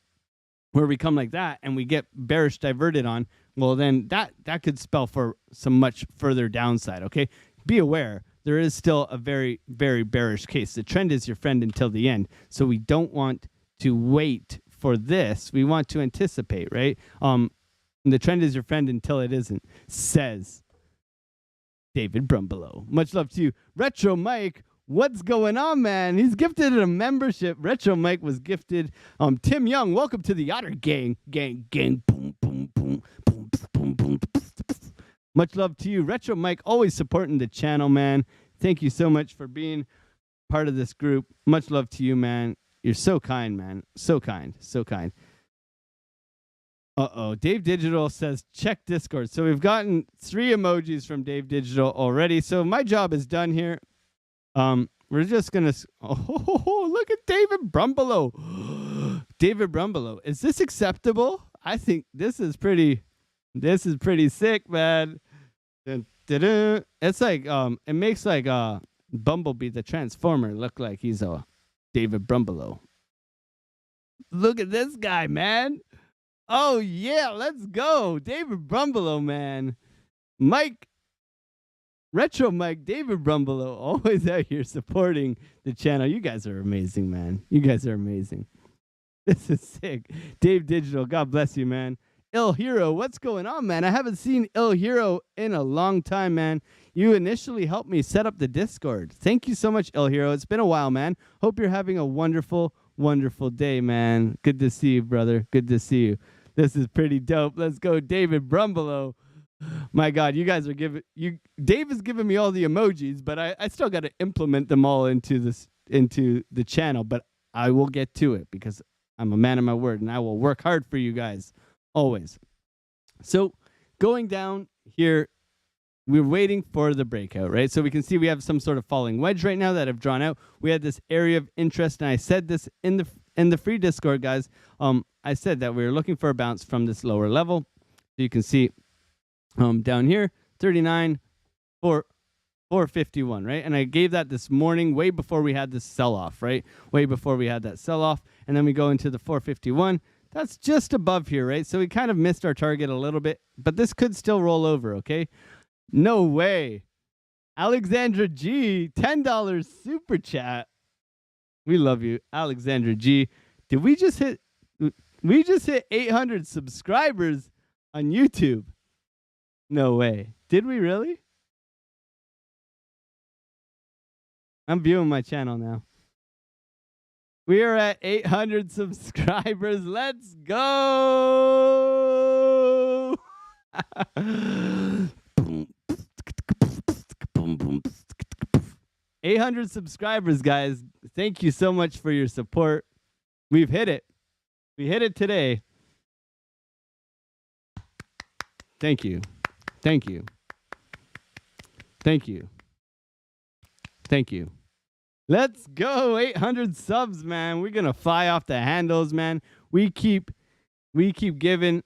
where we come like that and we get bearish diverted on, well, then that could spell for some much further downside, okay? Be aware, there is still a very, very bearish case. The trend is your friend until the end. So we don't want to wait for this. We want to anticipate, right? The trend is your friend until it isn't, says David Brumbelow. Much love to you. Retro Mike, what's going on, man? He's gifted a membership. Retro Mike was gifted. Tim Young, welcome to the Otter Gang. Gang, boom, boom, boom, boom, boom, boom, boom. Much love to you. Retro Mike, always supporting the channel, man. Thank you so much for being part of this group. Much love to you, man. You're so kind, man. So kind. So kind. Uh-oh. Dave Digital says, check Discord. So we've gotten 3 emojis from Dave Digital already. So my job is done here. We're just going to... Oh, look at David Brumbelow. David Brumbelow. Is this acceptable? I think this is pretty sick, man. It's like it makes like Bumblebee the Transformer look like he's a David Brumbelow. Look at this guy, man. Oh yeah, let's go. David Brumbelow, man. Mike, Retro Mike, David Brumbelow, always out here supporting the channel. You guys are amazing, man. You guys are amazing. This is sick. Dave Digital, God bless you, man. Ill Hero, what's going on, man? I haven't seen Ill Hero in a long time, man. You initially helped me set up the Discord. Thank you so much, Ill Hero. It's been a while, man. Hope you're having a wonderful, wonderful day, man. Good to see you, brother. Good to see you. This is pretty dope. Let's go, David Brumbelow. My God, you guys are Dave is giving me all the emojis, but I still got to implement them all into the channel. But I will get to it because I'm a man of my word, and I will work hard for you guys always. So going down here, we're waiting for the breakout, right? So we can see we have some sort of falling wedge right now that I've drawn out. We had this area of interest, and I said this in the free Discord, guys. I said that we were looking for a bounce from this lower level. So you can see down here, 39, 451, right? And I gave that this morning, way before we had this sell-off, right? Way before we had that sell-off. And then we go into the 451. That's just above here, right? So we kind of missed our target a little bit, but this could still roll over, okay? No way. Alexandra G, $10 super chat. We love you, Alexandra G. Did we just hit 800 subscribers on YouTube? No way. Did we really? I'm viewing my channel now. We are at 800 subscribers. Let's go. 800 subscribers, guys. Thank you so much for your support. We've hit it. We hit it today. Thank you. Thank you. Thank you. Thank you. Let's go. 800 subs, man. We're going to fly off the handles, man. We keep giving,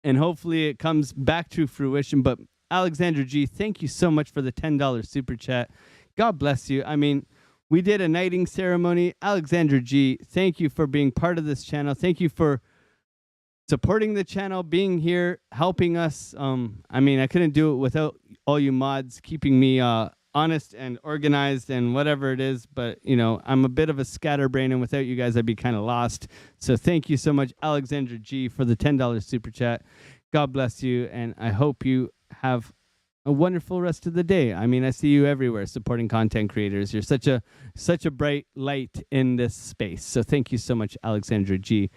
and hopefully it comes back to fruition. But Alexandra G, thank you so much for the $10 super chat. God bless you. I mean, we did a knighting ceremony. Alexandra G, thank you for being part of this channel. Thank you for supporting the channel, being here, helping us. I mean, I couldn't do it without all you mods keeping me honest and organized and whatever it is. But, you know, I'm a bit of a scatterbrain, and without you guys, I'd be kind of lost. So thank you so much, Alexandra G, for the $10 super chat. God bless you, and I hope you have a wonderful rest of the day. I mean, I see you everywhere supporting content creators. You're such a bright light in this space. So thank you so much, Alexandra G,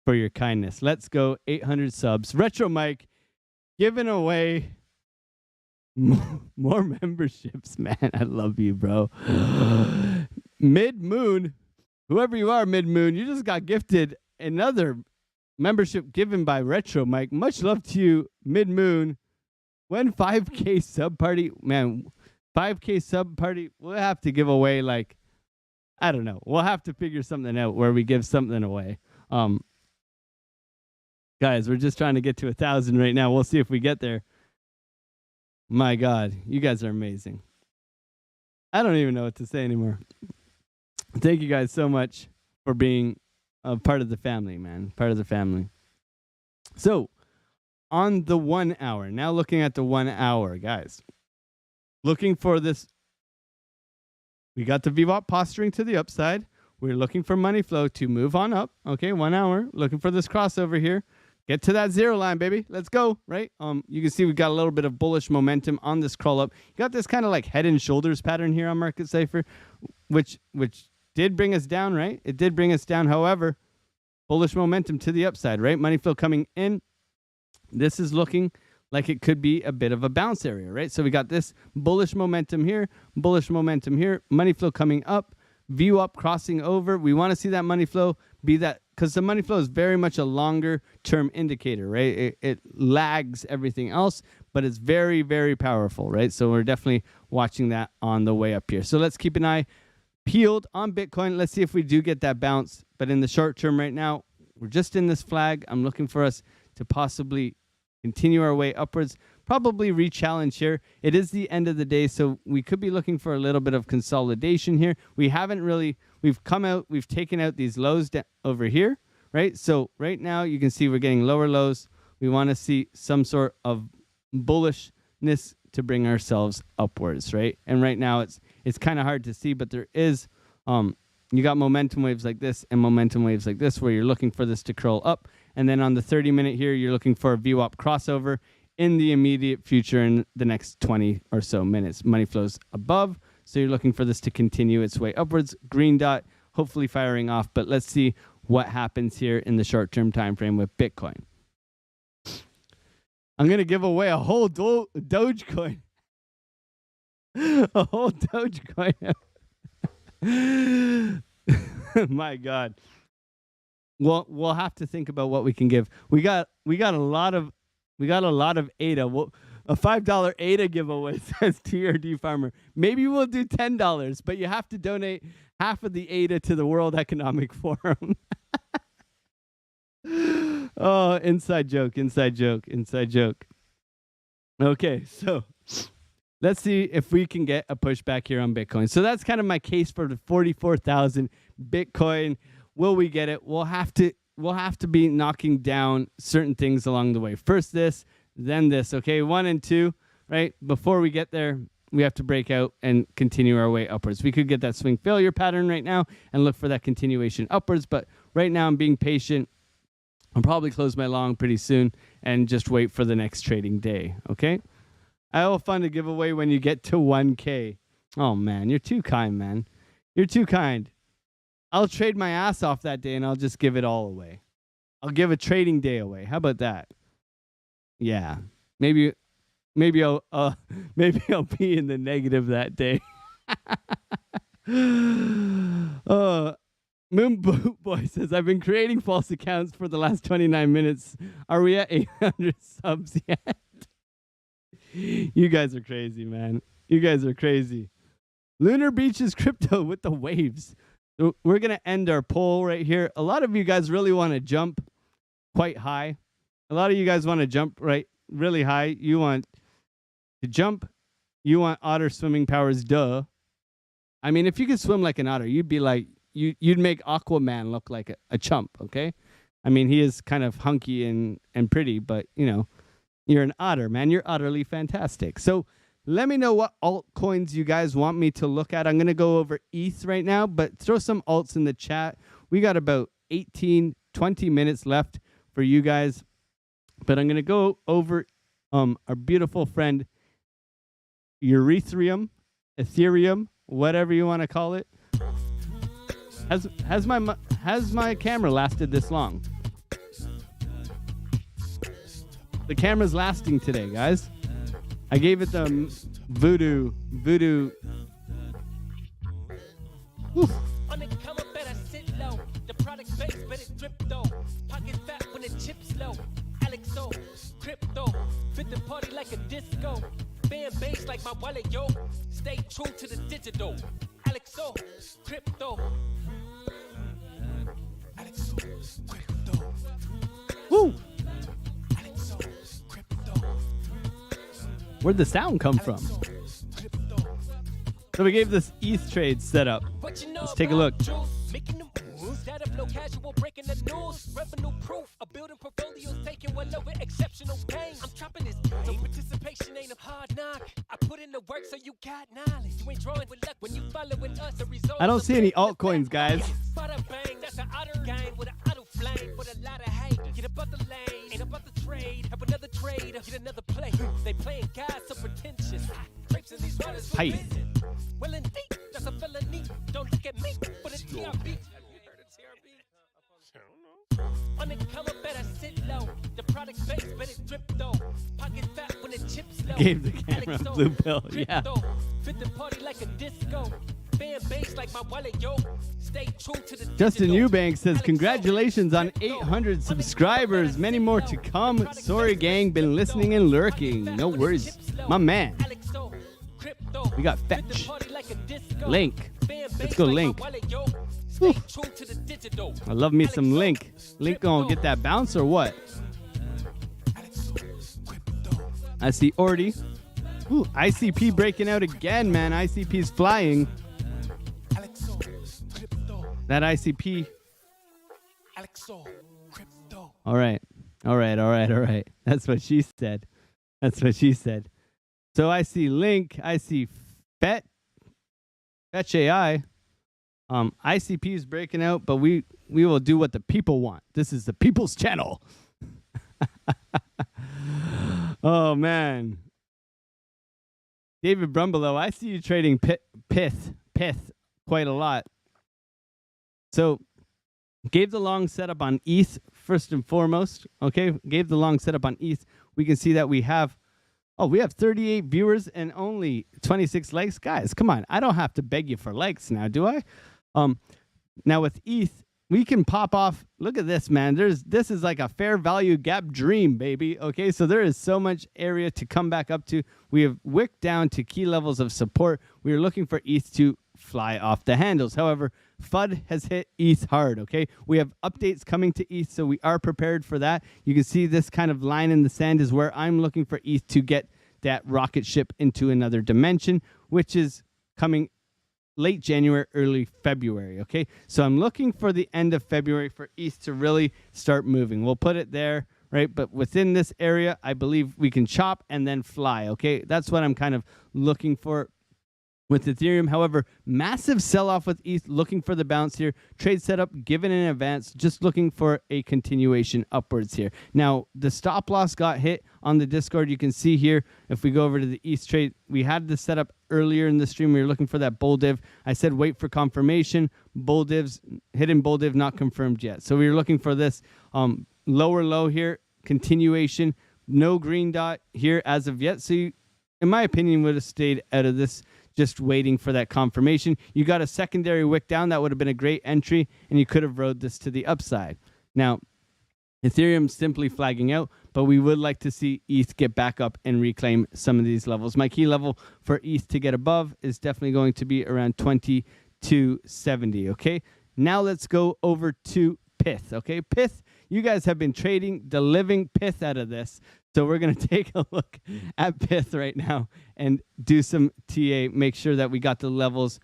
for your kindness. Let's go. 800 subs. Retro Mike giving away more memberships, man. I love you, bro. Mid Moon, whoever you are, Mid Moon, you just got gifted another membership given by Retro Mike. Much love to you, Mid Moon. When 5K sub party, man, 5K sub party, we'll have to give away, like, I don't know. We'll have to figure something out where we give something away. Guys, we're just trying to get to 1,000 right now. We'll see if we get there. My God, you guys are amazing. I don't even know what to say anymore. Thank you guys so much for being a part of the family, man. Part of the family. So, on the 1 hour, now looking at the 1 hour, guys. Looking for this. We got the VWAP posturing to the upside. We're looking for money flow to move on up. Okay, 1 hour. Looking for this crossover here. Get to that zero line, baby. Let's go, right? You can see we've got a little bit of bullish momentum on this crawl up. You got this kind of like head and shoulders pattern here on Market Cypher, which did bring us down, right? It did bring us down. However, bullish momentum to the upside, right? Money flow coming in. This is looking like it could be a bit of a bounce area, right? So we got this bullish momentum here, money flow coming up, view up, crossing over. We want to see that money flow be that, because the money flow is very much a longer term indicator, right? It lags everything else, but it's very, very powerful, right? So we're definitely watching that on the way up here. So let's keep an eye peeled on Bitcoin. Let's see if we do get that bounce. But in the short term right now, we're just in this flag. I'm looking for us to possibly continue our way upwards, probably re-challenge here. It is the end of the day, so we could be looking for a little bit of consolidation here. We've come out, we've taken out these lows over here, right? So right now you can see we're getting lower lows. We want to see some sort of bullishness to bring ourselves upwards, right? And right now it's kind of hard to see, but there is you got momentum waves like this and momentum waves like this where you're looking for this to curl up. And then on the 30-minute here, you're looking for a VWAP crossover in the immediate future in the next 20 or so minutes. Money flows above, so you're looking for this to continue its way upwards. Green dot hopefully firing off. But let's see what happens here in the short-term time frame with Bitcoin. I'm going to give away a whole Dogecoin. A whole Dogecoin. My God. Well, we'll have to think about what we can give. We got a lot of ADA. A $5 ADA giveaway, says TRD Farmer. Maybe we'll do $10, but you have to donate half of the ADA to the World Economic Forum. Oh, inside joke. Okay, so let's see if we can get a pushback here on Bitcoin. So that's kind of my case for the 44,000 Bitcoin. Will we get it? We'll have to be knocking down certain things along the way. First this, then this. Okay, 1 and 2, right? Before we get there, we have to break out and continue our way upwards. We could get that swing failure pattern right now and look for that continuation upwards, but right now I'm being patient. I'll probably close my long pretty soon and just wait for the next trading day, okay? I will fund a giveaway when you get to 1K. Oh, man, you're too kind, man. You're too kind. I'll trade my ass off that day and I'll just give it all away. I'll give a trading day away. How about that? Yeah. Maybe I'll be in the negative that day. Moon Boy says, I've been creating false accounts for the last 29 minutes. Are we at 800 subs yet? You guys are crazy, man. You guys are crazy. Lunar Beaches Crypto with the waves. So we're going to end our poll right here. A lot of you guys really want to jump quite high. A lot of you guys want to jump really high. You want to jump. You want otter swimming powers, duh. I mean, if you could swim like an otter, you'd be like, you'd make Aquaman look like a chump, okay? I mean, he is kind of hunky and pretty, but, you know, you're an otter, man. You're utterly fantastic. So let me know what altcoins you guys want me to look at. I'm going to go over ETH right now, but throw some alts in the chat. We got about 20 minutes left for you guys. But I'm going to go over our beautiful friend, Ethereum, whatever you want to call it. Has my camera lasted this long? The camera's lasting today, guys. I gave it the voodoo. Oof. On the come up, better sit low. The product base, but it drip though. Pocket fat when the chips low. Alexo, crypto, fit the party like a disco. Fan base like my wallet, yo. Stay true to the digital. Alexo, crypto. Alexo, crypto. Woo! Alexo, crypto. Where'd the sound come from? So we gave this ETH trade setup. Let's take a look. Making them moves, that of no casual, breaking the news. Revenue proof, a building portfolios, taking well over exceptional pain. I'm trapping this, so participation ain't a hard knock. I put in the work so you got knowledge. You ain't drawing with luck when you following us. The result. I don't see any altcoins, guys. Bada bang, that's an otter gang with an auto flame, with a lot of hate. Get about the lane, ain't about the trade. Have another trade, get another play. They playing God so pretentious. Grapes in these waters for vision. Well, indeed, that's a felony. Don't look at me, but it's TRB. On the come up, better sit low. The product base, but it drip though. Pocket fat when the chips low. Gave the camera a blue pill, yeah. Fit the party like a disco. Fan base like my wallet, yo. Stay true to the Justin Eubank says, congratulations on 800 subscribers. Many more to come. Sorry, gang. Been listening and lurking. No worries. My man. We got Fetch. Link. Let's go, Link. Whew. I love me some Link. Link gonna get that bounce or what? I see Ordy. Ooh, ICP breaking out again, man. ICP's flying. That ICP. All right. That's what she said. So I see Link. I see Fetch AI. ICP is breaking out, but we will do what the people want. This is the people's channel. Oh, man. David Brumbelow, I see you trading pith quite a lot. So gave the long setup on ETH first and foremost. Okay, gave the long setup on ETH. We can see that we have 38 viewers and only 26 likes. Guys, come on. I don't have to beg you for likes now, do I? Now with ETH, we can pop off. Look at this, man. This is like a fair value gap dream, baby. Okay, so there is so much area to come back up to. We have wicked down to key levels of support. We are looking for ETH to fly off the handles. However, FUD has hit ETH hard, okay? We have updates coming to ETH, so we are prepared for that. You can see this kind of line in the sand is where I'm looking for ETH to get that rocket ship into another dimension, which is coming late January, early February, okay? So I'm looking for the end of February for ETH to really start moving. We'll put it there, right? But within this area, I believe we can chop and then fly, okay? That's what I'm kind of looking for with Ethereum. However, massive sell-off with ETH, looking for the bounce here. Trade setup given in advance, just looking for a continuation upwards here. Now, the stop loss got hit on the Discord. You can see here, if we go over to the ETH trade, we had the setup earlier in the stream. We were looking for that bull div. I said wait for confirmation. Bull divs, hidden bull div not confirmed yet. So we were looking for this lower low here, continuation. No green dot here as of yet. So you, in my opinion, would have stayed out of this, just waiting for that confirmation. You got a secondary wick down. That would have been a great entry, and you could have rode this to the upside. Now, Ethereum simply flagging out, but we would like to see ETH get back up and reclaim some of these levels. My key level for ETH to get above is definitely going to be around 2270, okay? Now let's go over to Pith, okay? Pith, you guys have been trading the living Pith out of this. So we're going to take a look at Pith right now and do some TA, make sure that we got the levels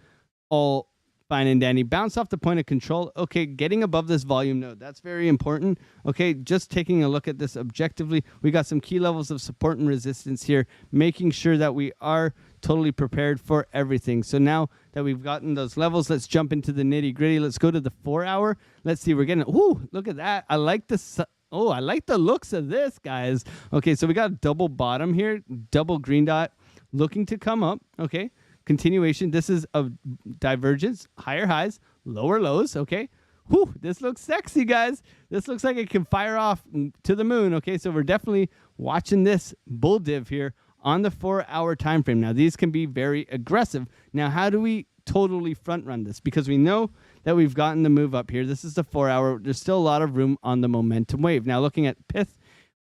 all fine and dandy. Bounce off the point of control. Okay, getting above this volume node. That's very important. Okay, just taking a look at this objectively. We got some key levels of support and resistance here, making sure that we are totally prepared for everything. So now that we've gotten those levels, let's jump into the nitty gritty. Let's go to the 4 hour. Let's see, we're getting, ooh, look at that. I like this. Oh, I like the looks of this, guys. Okay, so we got a double bottom here, double green dot looking to come up. Okay, continuation. This is a divergence, higher highs, lower lows. Okay, whew, this looks sexy, guys. This looks like it can fire off to the moon. Okay, so we're definitely watching this bull div here on the 4 hour time frame. Now, these can be very aggressive. Now, how do we totally front run this? Because we know that we've gotten the move up here. This is the 4 hour. There's still a lot of room on the momentum wave. Now, looking at Pith,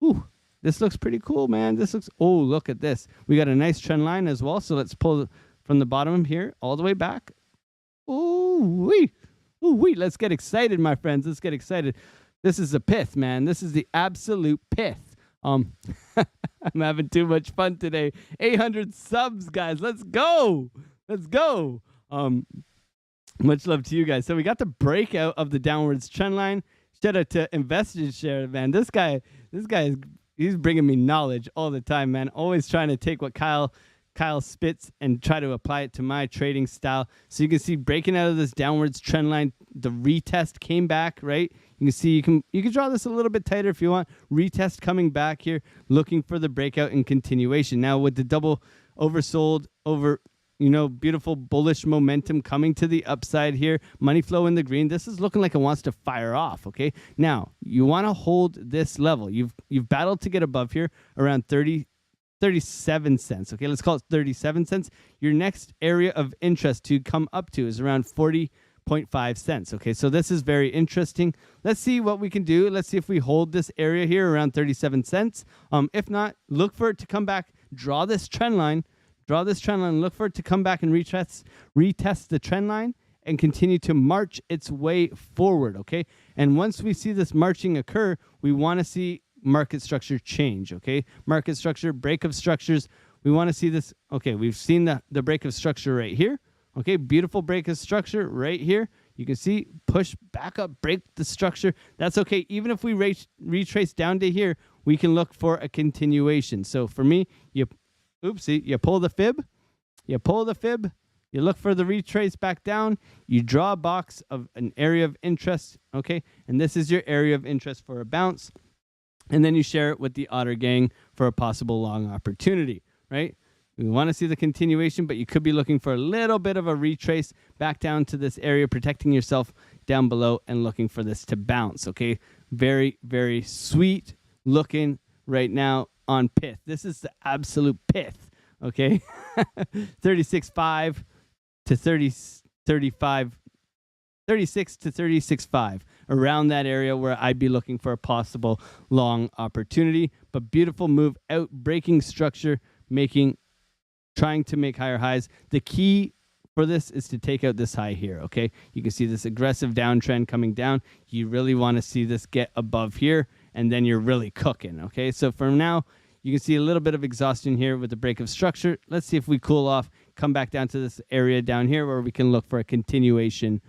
ooh, this looks pretty cool, man. This looks, oh, look at this. We got a nice trend line as well. So let's pull from the bottom here all the way back. Ooh, wee. Ooh, wee. Let's get excited, my friends. Let's get excited. This is the Pith, man. This is the absolute Pith. I'm having too much fun today. 800 subs, guys. Let's go. Let's go. Much love to you guys. So we got the breakout of the downwards trend line. Shout out to Invested Share, man. This guy is, he's bringing me knowledge all the time, man. Always trying to take what Kyle spits and try to apply it to my trading style. So you can see breaking out of this downwards trend line, the retest came back, right? You can see you can draw this a little bit tighter if you want. Retest coming back here, looking for the breakout and continuation. Now with the double oversold over, you know, beautiful bullish momentum coming to the upside here. Money flow in the green. This is looking like it wants to fire off, okay? Now, you want to hold this level. You've battled to get above here around 37 cents, okay? Let's call it 37 cents. Your next area of interest to come up to is around 40.5 cents, okay? So this is very interesting. Let's see what we can do. Let's see if we hold this area here around 37 cents. If not, look for it to come back. Draw this trend line. Look for it to come back and retest the trend line and continue to march its way forward, okay? And once we see this marching occur, we want to see market structure change, okay? Market structure, break of structures. We want to see this. Okay, we've seen the break of structure right here. Okay, beautiful break of structure right here. You can see push back up, break the structure. That's okay. Even if we retrace down to here, we can look for a continuation. So for me, you pull the fib, you look for the retrace back down, you draw a box of an area of interest, okay? And this is your area of interest for a bounce. And then you share it with the Otter Gang for a possible long opportunity, right? We want to see the continuation, but you could be looking for a little bit of a retrace back down to this area, protecting yourself, down below and looking for this to bounce, okay? Very, very sweet looking right now on pith. This is the absolute pith, okay? 36.5 to 35, 36 to 36.5, around that area where I'd be looking for a possible long opportunity. But beautiful move out, breaking structure, trying to make higher highs. The key for this is to take out this high here, okay? You can see this aggressive downtrend coming down. You really want to see this get above here, and then you're really cooking, okay? So for now, you can see a little bit of exhaustion here with the break of structure. Let's see if we cool off, come back down to this area down here where we can look for a continuation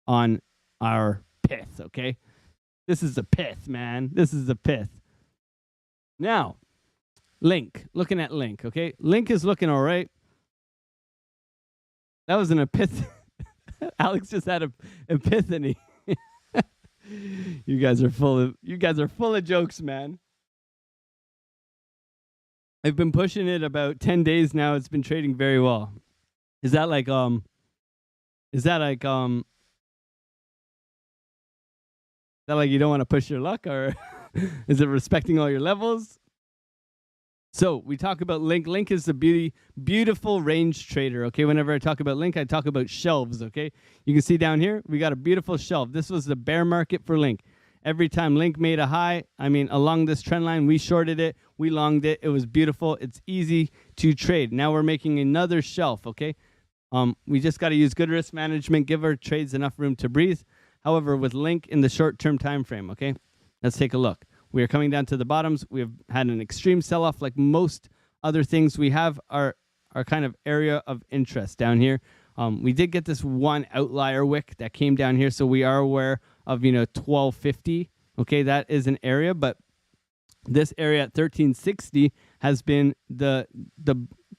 on our pith, okay? This is the pith, man. This is the pith. Now, Link, looking at Link, okay? Link is looking all right. That was an epiphany. Alex just had an epiphany. You guys are full of jokes, man. I've been pushing it about 10 days now. It's been trading very well. Is that like you don't want to push your luck, or is it respecting all your levels? So we talk about Link. Link is the beautiful range trader, okay? Whenever I talk about Link, I talk about shelves, okay? You can see down here, we got a beautiful shelf. This was the bear market for Link. Every time Link made a high, along this trend line, we shorted it, we longed it. It was beautiful. It's easy to trade. Now we're making another shelf, okay? We just got to use good risk management, give our trades enough room to breathe. However, with Link in the short-term time frame, okay? Let's take a look. We are coming down to the bottoms. We have had an extreme sell-off like most other things. We have our kind of area of interest down here. We did get this one outlier wick that came down here, so we are aware of 1250. Okay, that is an area, but this area at 1360 has been the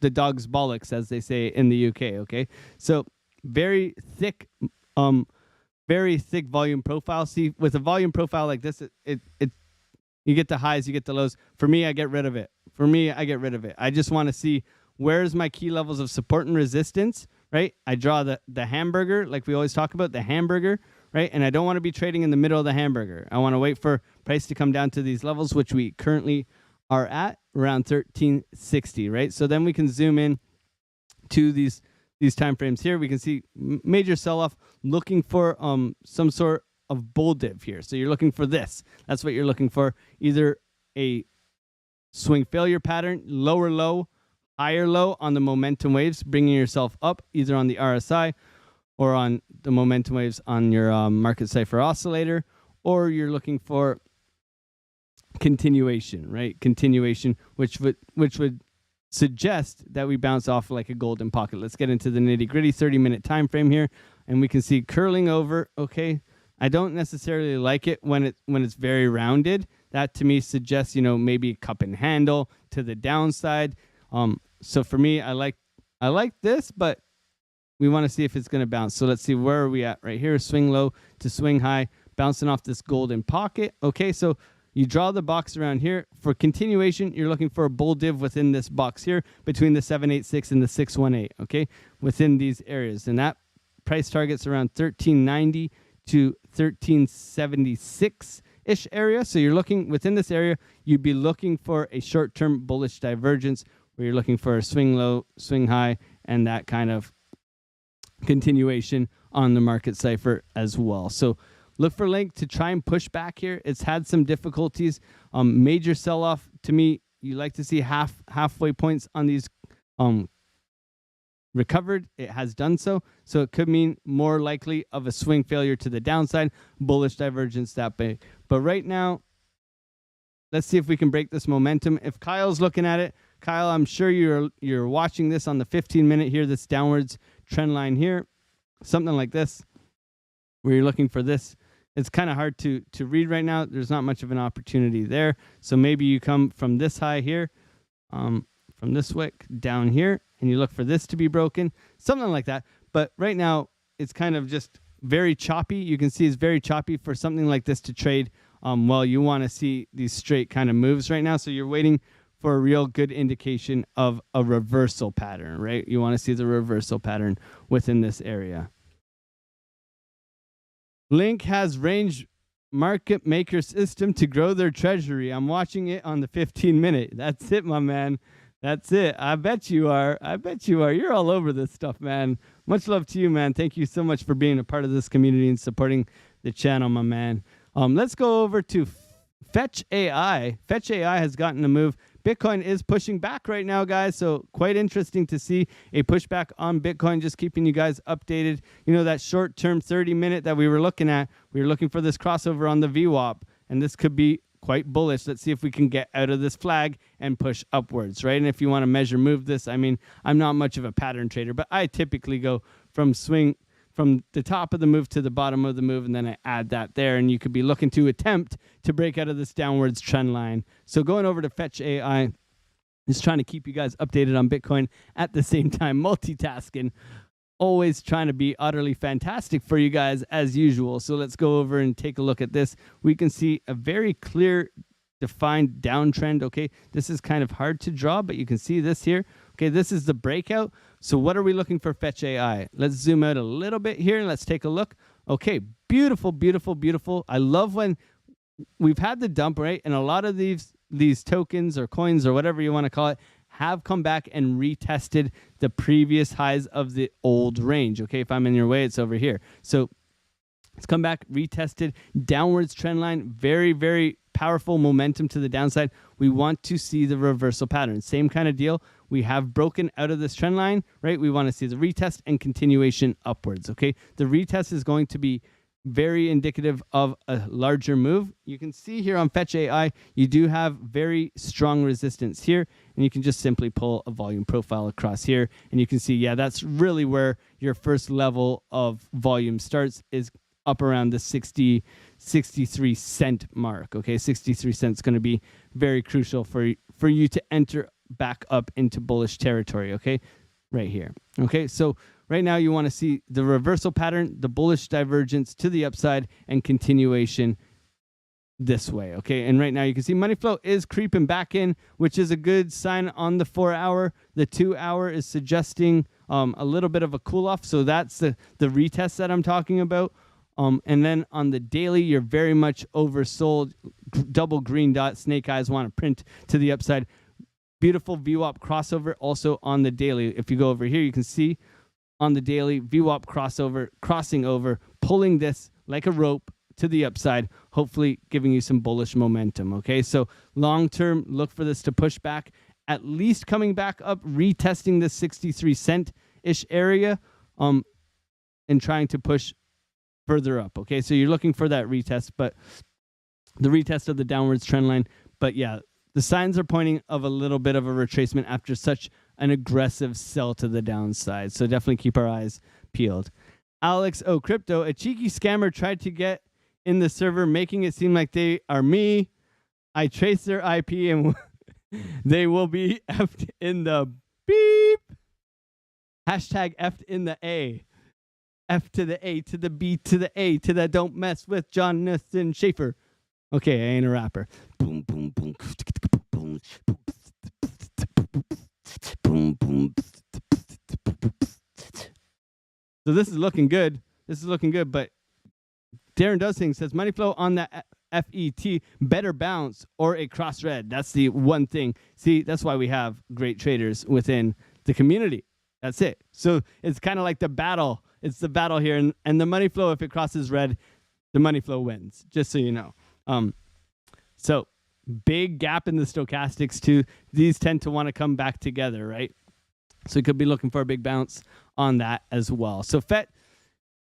dog's bollocks, as they say in the UK. Okay, so very thick volume profile. See, with a volume profile like this, it you get the highs, you get the lows. For me, I get rid of it. I just want to see where's my key levels of support and resistance, right? I draw the hamburger, like we always talk about, the hamburger, right? And I don't want to be trading in the middle of the hamburger. I want to wait for price to come down to these levels, which we currently are at around 1360, right? So then we can zoom in to these time frames here. We can see major sell-off, looking for some sort of bull div here. So you're looking for this. That's what you're looking for. Either a swing failure pattern, lower low, higher low on the momentum waves, bringing yourself up either on the RSI or on the momentum waves on your market cipher oscillator, or you're looking for continuation, right? Continuation, which would suggest that we bounce off like a golden pocket. Let's get into the nitty-gritty 30-minute time frame here, and we can see curling over, okay? I don't necessarily like it when it's very rounded. That to me suggests, maybe cup and handle to the downside. So for me, I like this, but we want to see if it's going to bounce. So let's see, where are we at right here? Swing low to swing high, bouncing off this golden pocket. Okay, so you draw the box around here. For continuation, you're looking for a bull div within this box here between the 786 and the 618, okay? Within these areas. And that price target's around 1390 to 1376-ish area. So you're looking within this area, you'd be looking for a short-term bullish divergence where you're looking for a swing low, swing high, and that kind of continuation on the market cipher as well. So look for Link to try and push back here. It's had some difficulties. Major sell-off, to me, you like to see halfway points on these recovered. It has done so. So it could mean more likely of a swing failure to the downside, bullish divergence that big. But right now, let's see if we can break this momentum. If Kyle's looking at it, Kyle, I'm sure you're watching this on the 15-minute here, this downwards trend line here, something like this, where you're looking for this. It's kind of hard to read right now. There's not much of an opportunity there. So maybe you come from this high here, from this wick down here, and you look for this to be broken, something like that. But right now, it's kind of just very choppy. You can see it's very choppy for something like this to trade. Well, you want to see these straight kind of moves right now. So you're waiting for a real good indication of a reversal pattern, right? You want to see the reversal pattern within this area. Link has range market maker system to grow their treasury. I'm watching it on the 15-minute. That's it, my man. That's it. I bet you are. I bet you are. You're all over this stuff, man. Much love to you, man. Thank you so much for being a part of this community and supporting the channel, my man. Let's go over to Fetch AI. Fetch AI has gotten a move. Bitcoin is pushing back right now, guys. So quite interesting to see a pushback on Bitcoin. Just keeping you guys updated. You know, that short-term 30-minute that we were looking at, we were looking for this crossover on the VWAP, and this could be quite bullish. Let's see if we can get out of this flag and push upwards, right? And if you want to measure move this, I mean, I'm not much of a pattern trader, but I typically go from the top of the move to the bottom of the move, and then I add that there, and you could be looking to attempt to break out of this downwards trend line. So going over to Fetch AI, just trying to keep you guys updated on Bitcoin at the same time, multitasking, always trying to be utterly fantastic for you guys as usual. So let's go over and take a look at this. We can see a very clear defined downtrend. Okay, this is kind of hard to draw, but you can see this here. Okay, this is the breakout. So what are we looking for Fetch AI? Let's zoom out a little bit here and let's take a look. Okay, beautiful, beautiful, beautiful. I love when we've had the dump, right? And a lot of these tokens or coins or whatever you want to call it have come back and retested the previous highs of the old range. Okay, if I'm in your way, it's over here. So it's come back, retested, downwards trend line, very, very powerful momentum to the downside. We want to see the reversal pattern. Same kind of deal. We have broken out of this trend line, right? We want to see the retest and continuation upwards, okay? The retest is going to be very indicative of a larger move. You can see here on Fetch AI, you do have very strong resistance here, and you can just simply pull a volume profile across here, and you can see, yeah, that's really where your first level of volume starts, is up around the 63 cent mark. Okay, 63 cents going to be very crucial for you to enter back up into bullish territory. Okay, right here. Okay, so right now you want to see the reversal pattern, the bullish divergence to the upside, and continuation this way. Okay, and right now you can see money flow is creeping back in, which is a good sign on the 4 hour. The 2 hour is suggesting a little bit of a cool off. So that's the retest that I'm talking about. And then on the daily, you're very much oversold. Double green dot, snake eyes want to print to the upside. Beautiful VWAP crossover also on the daily. If you go over here, you can see on the daily VWAP crossover, crossing over, pulling this like a rope to the upside, hopefully giving you some bullish momentum. Okay, so long term, look for this to push back, at least coming back up, retesting this 63 cent-ish area, and trying to push further up. Okay, so you're looking for that retest, but the retest of the downwards trend line. But yeah, the signs are pointing of a little bit of a retracement after such an aggressive sell to the downside. So definitely keep our eyes peeled. Alex O Crypto, a cheeky scammer tried to get in the server, making it seem like they are me. I traced their IP and they will be effed in the beep. Hashtag effed in the A. F to the A to the B to the A to the don't mess with Jonathan Schaefer. Okay, I ain't a rapper. Boom, boom, boom. Boom, boom. So this is looking good. This is looking good, but Darren Does Things says money flow on the FET better bounce or a cross red. That's the one thing. See, that's why we have great traders within the community. That's it. So it's kind of like the battle. It's the battle here, and the money flow, if it crosses red, the money flow wins, just so you know. So big gap in the stochastics too. These tend to want to come back together, right? So you could be looking for a big bounce on that as well. So FET,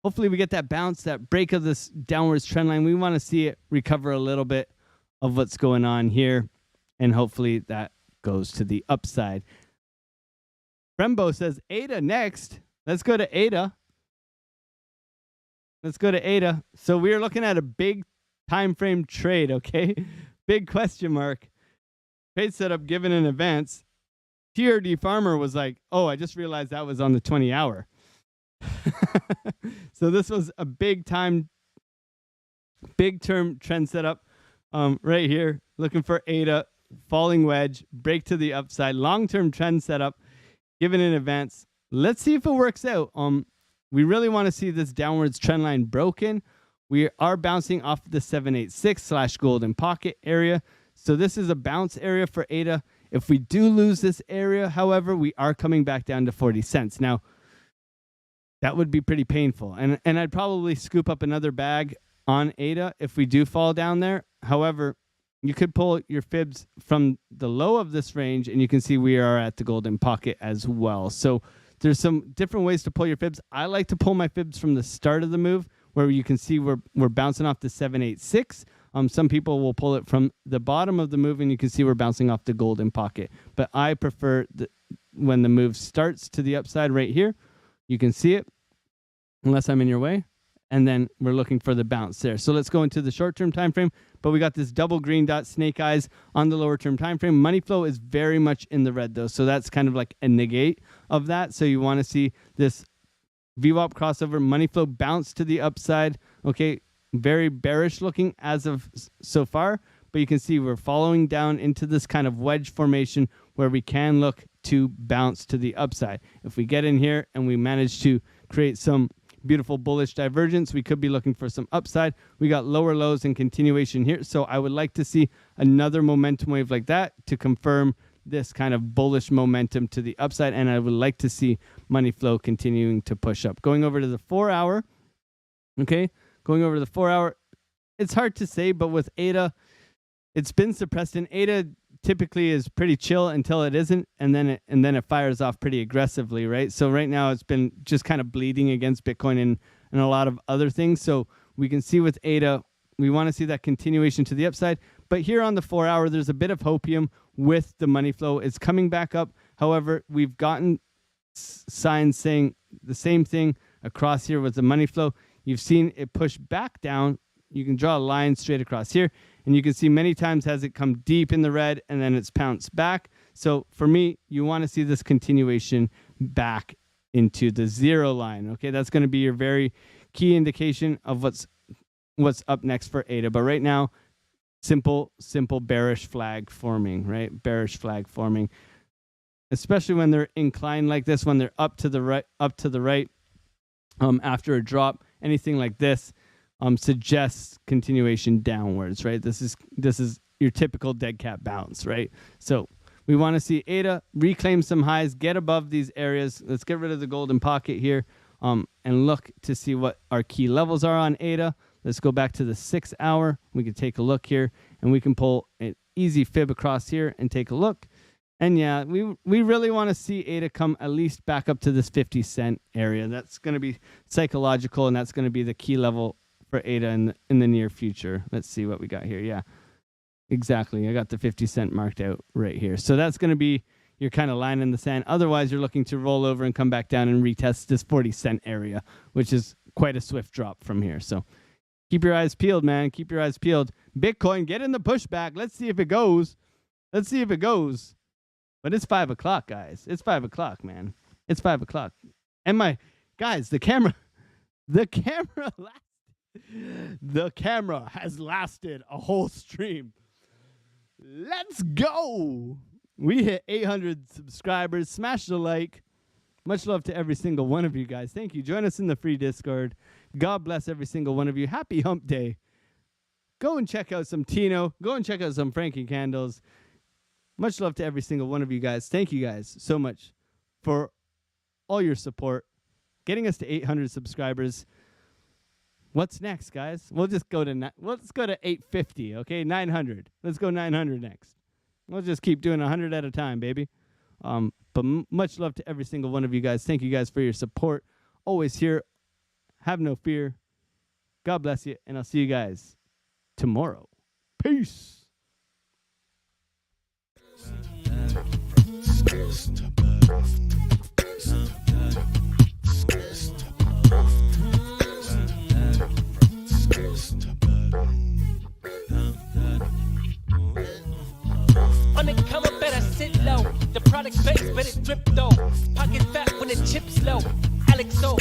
hopefully we get that bounce, that break of this downwards trend line. We want to see it recover a little bit of what's going on here, and hopefully that goes to the upside. Brembo says ADA next. Let's go to ADA. Let's go to ADA. So we are looking at a big time frame trade, okay? Big question mark. Trade setup given in advance. TRD Farmer was like, oh, I just realized that was on the 20 hour. So this was a big term trend setup right here. Looking for ADA, falling wedge, break to the upside, long-term trend setup given in advance. Let's see if it works out. We really want to see this downwards trend line broken. We are bouncing off the 786 / golden pocket area. So this is a bounce area for ADA. If we do lose this area, however, we are coming back down to 40 cents. Now, that would be pretty painful. And I'd probably scoop up another bag on ADA if we do fall down there. However, you could pull your fibs from the low of this range, and you can see we are at the golden pocket as well. So there's some different ways to pull your fibs. I like to pull my fibs from the start of the move, where you can see we're bouncing off the 786. Some people will pull it from the bottom of the move, and you can see we're bouncing off the golden pocket. But I prefer when the move starts to the upside right here. You can see it, unless I'm in your way. And then we're looking for the bounce there. So let's go into the short-term time frame. But we got this double green dot snake eyes on the lower-term time frame. Money flow is very much in the red, though. So that's kind of like a negate of that. So you want to see this VWAP crossover, money flow bounce to the upside. Okay, very bearish looking as of so far. But you can see we're following down into this kind of wedge formation where we can look to bounce to the upside. If we get in here and we manage to create some beautiful bullish divergence, we could be looking for some upside. We got lower lows and continuation here. So I would like to see another momentum wave like that to confirm this kind of bullish momentum to the upside. And I would like to see money flow continuing to push up. Going over to the 4 hour. Okay. Going over to the 4 hour. It's hard to say, but with ADA, it's been suppressed, and ADA typically is pretty chill until it isn't, and then it fires off pretty aggressively, right? So right now it's been just kind of bleeding against Bitcoin and a lot of other things. So we can see with ADA, we want to see that continuation to the upside. But here on the 4 hour, there's a bit of hopium with the money flow. It's coming back up. However, we've gotten signs saying the same thing across here with the money flow. You've seen it push back down. You can draw a line straight across here, and you can see many times has it come deep in the red and then it's pounced back. So for me, you want to see this continuation back into the 0 line. Okay, that's going to be your very key indication of what's up next for ADA. But right now, simple bearish flag forming, right? Bearish flag forming, especially when they're inclined like this, when they're up to the right, after a drop, anything like this. Suggests continuation downwards, right? This is your typical dead cat bounce, right? So we want to see ADA reclaim some highs, get above these areas. Let's get rid of the golden pocket here, and look to see what our key levels are on ADA. Let's go back to the 6 hour. We can take a look here, and we can pull an easy fib across here and take a look. And yeah, we really want to see ADA come at least back up to this 50 cent area. That's going to be psychological, and that's going to be the key level for ADA in the near future. Let's see what we got here. Yeah, exactly. I got the 50 cent marked out right here. So that's going to be your kind of line in the sand. Otherwise, you're looking to roll over and come back down and retest this 40 cent area, which is quite a swift drop from here. So keep your eyes peeled, man. Keep your eyes peeled. Bitcoin, get in the pushback. Let's see if it goes. Let's see if it goes. But it's 5 o'clock, guys. It's 5 o'clock, man. It's 5 o'clock. And guys, the camera has lasted a whole stream. Let's go. We hit 800 subscribers. Smash the like. Much love to every single one of you guys. Thank you. Join us in the free Discord. God bless every single one of you. Happy hump day. Go and check out some Tino. Go and check out some Frankie Candles. Much love to every single one of you guys. Thank you guys so much for all your support. Getting us to 800 subscribers. What's next, guys? Let's go to 850, okay? 900. Let's go 900 next. We'll just keep doing 100 at a time, baby. But much love to every single one of you guys. Thank you guys for your support. Always here. Have no fear. God bless you, and I'll see you guys tomorrow. Peace. On the come up, better sit low. The product base, but it drip though. Pocket fat when the chips low. Alexo,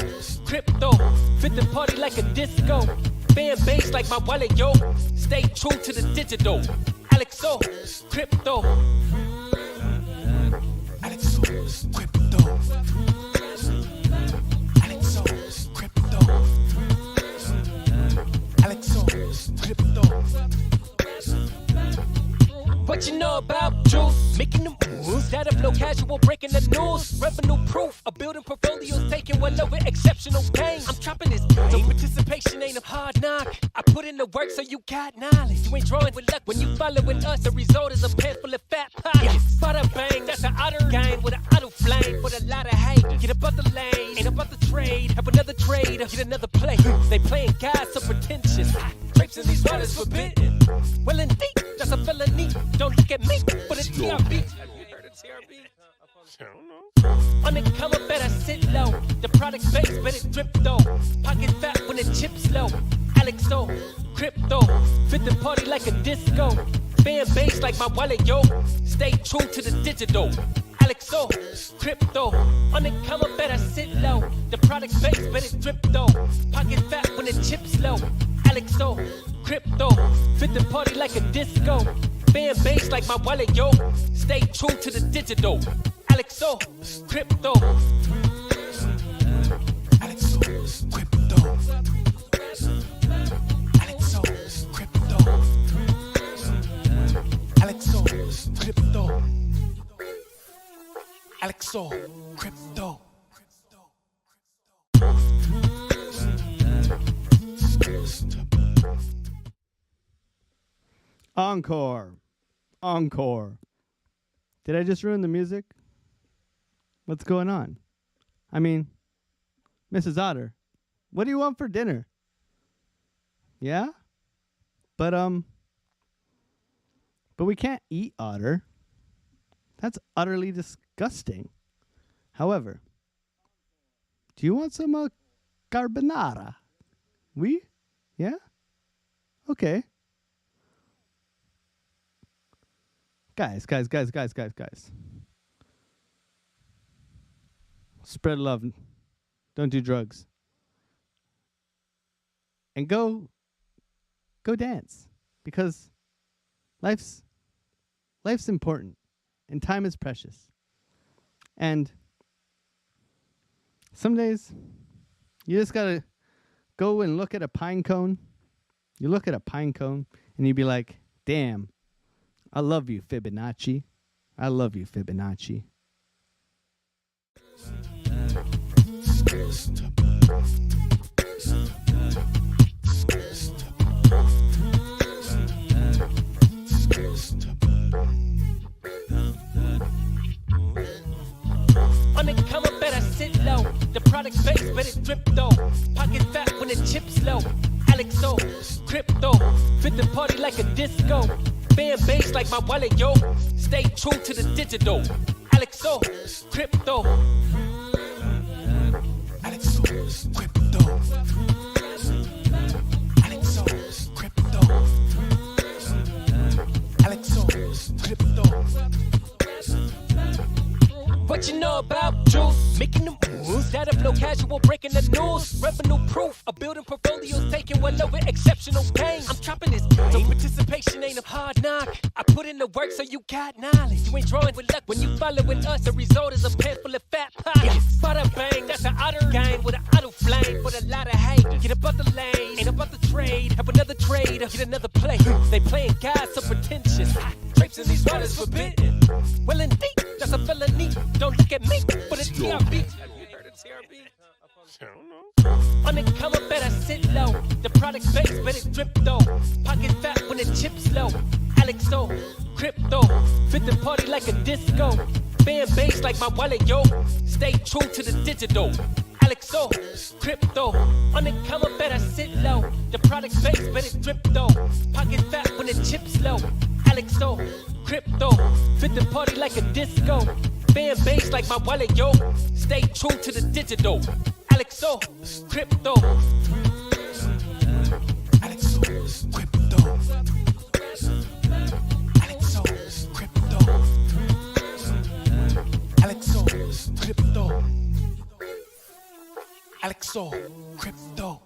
crypto, fit the party like a disco. Fan base like my wallet, yo. Stay true to the digital. Alexo, crypto. Alexo, crypto. Alexo, crypto. making them moves that of no casual breaking the news. Revenue proof, a building portfolios taking well over exceptional gain. I'm chopping this, so participation ain't a hard knock. I put in the work so you got knowledge. You ain't drawing with luck when you following us. The result is a pen full of fat pockets. Bada bang, that's an utter game with an auto flame. With a lot of hate, get above the lane, ain't about the trade. Have another trade, get another play. They playing God so pretentious. Traipsing these waters forbidden. Well indeed, that's a felony. Don't look at me, but it's TRB. Have you heard of TRB? I don't know. On the come up, better sit low. The product base, but it drip though. Pocket fat when the chips low. Alexo, crypto, fit the party like a disco. Fan base like my wallet, yo. Stay true to the digital. Alexo, crypto, on the come up, better sit low. The product base, but it drip though. Pocket fat when the chips low. Alexo, crypto, fit the party like a disco. Fan base like my wallet, yo. Stay true to the digital. Alexo, crypto. Alexo, crypto. Alexo, crypto. Alexo, crypto. Alexo, crypto. Encore. Encore. Did I just ruin the music? What's going on? I mean, Mrs. Otter, what do you want for dinner? Yeah? But we can't eat otter. That's utterly disgusting. However, do you want some carbonara? Oui? Yeah? Okay. Guys. Spread love. Don't do drugs. And go dance. Because life's important. And time is precious. And some days, you just gotta go and look at a pine cone. You look at a pine cone, and you be like, damn, I love you, Fibonacci. I love you, Fibonacci. On the come up, better sit low. The product base, but it drip though. Pocket fat when the chips low. Alexo, crypto, fit the party like a disco. Fan base like my wallet, yo. Stay true to the digital. Alexo, crypto. Alexo, crypto. Alexo, crypto. Alexo, crypto. What you know about juice? Making them moves that of no casual breaking the news. Revenue proof, a building portfolios taking well over exceptional gain. I'm chopping this, so participation ain't a hard knock. I put in the work so you got knowledge. You ain't drawing with luck when you following us. The result is a pen full of fat pockets. Bada bang, that's an utter game with an auto flame. With a lot of hate, get above the lane, ain't about the trade. Have another trade, get another play. They playing God so pretentious. Traipsing these waters forbidden. Well indeed, that's a felony. Don't look at me, but it's TRB. Have you heard of TRB? I don't know. On the come up, better sit low. The product base, but it drip though. Pocket fat when the chips low. Alexo, crypto, fit the party like a disco. Fan base like my wallet, yo. Stay true to the digital. Alexo, crypto, on the come up, better sit low. The product base, but it drip though. Pocket fat when the chips low. Alexo, crypto, fit the party like a disco. Fan base like my wallet, yo. Stay true to the digital. Alexo, crypto. Alexo, crypto. Alexo, crypto. Alexo, crypto. Alexo, crypto.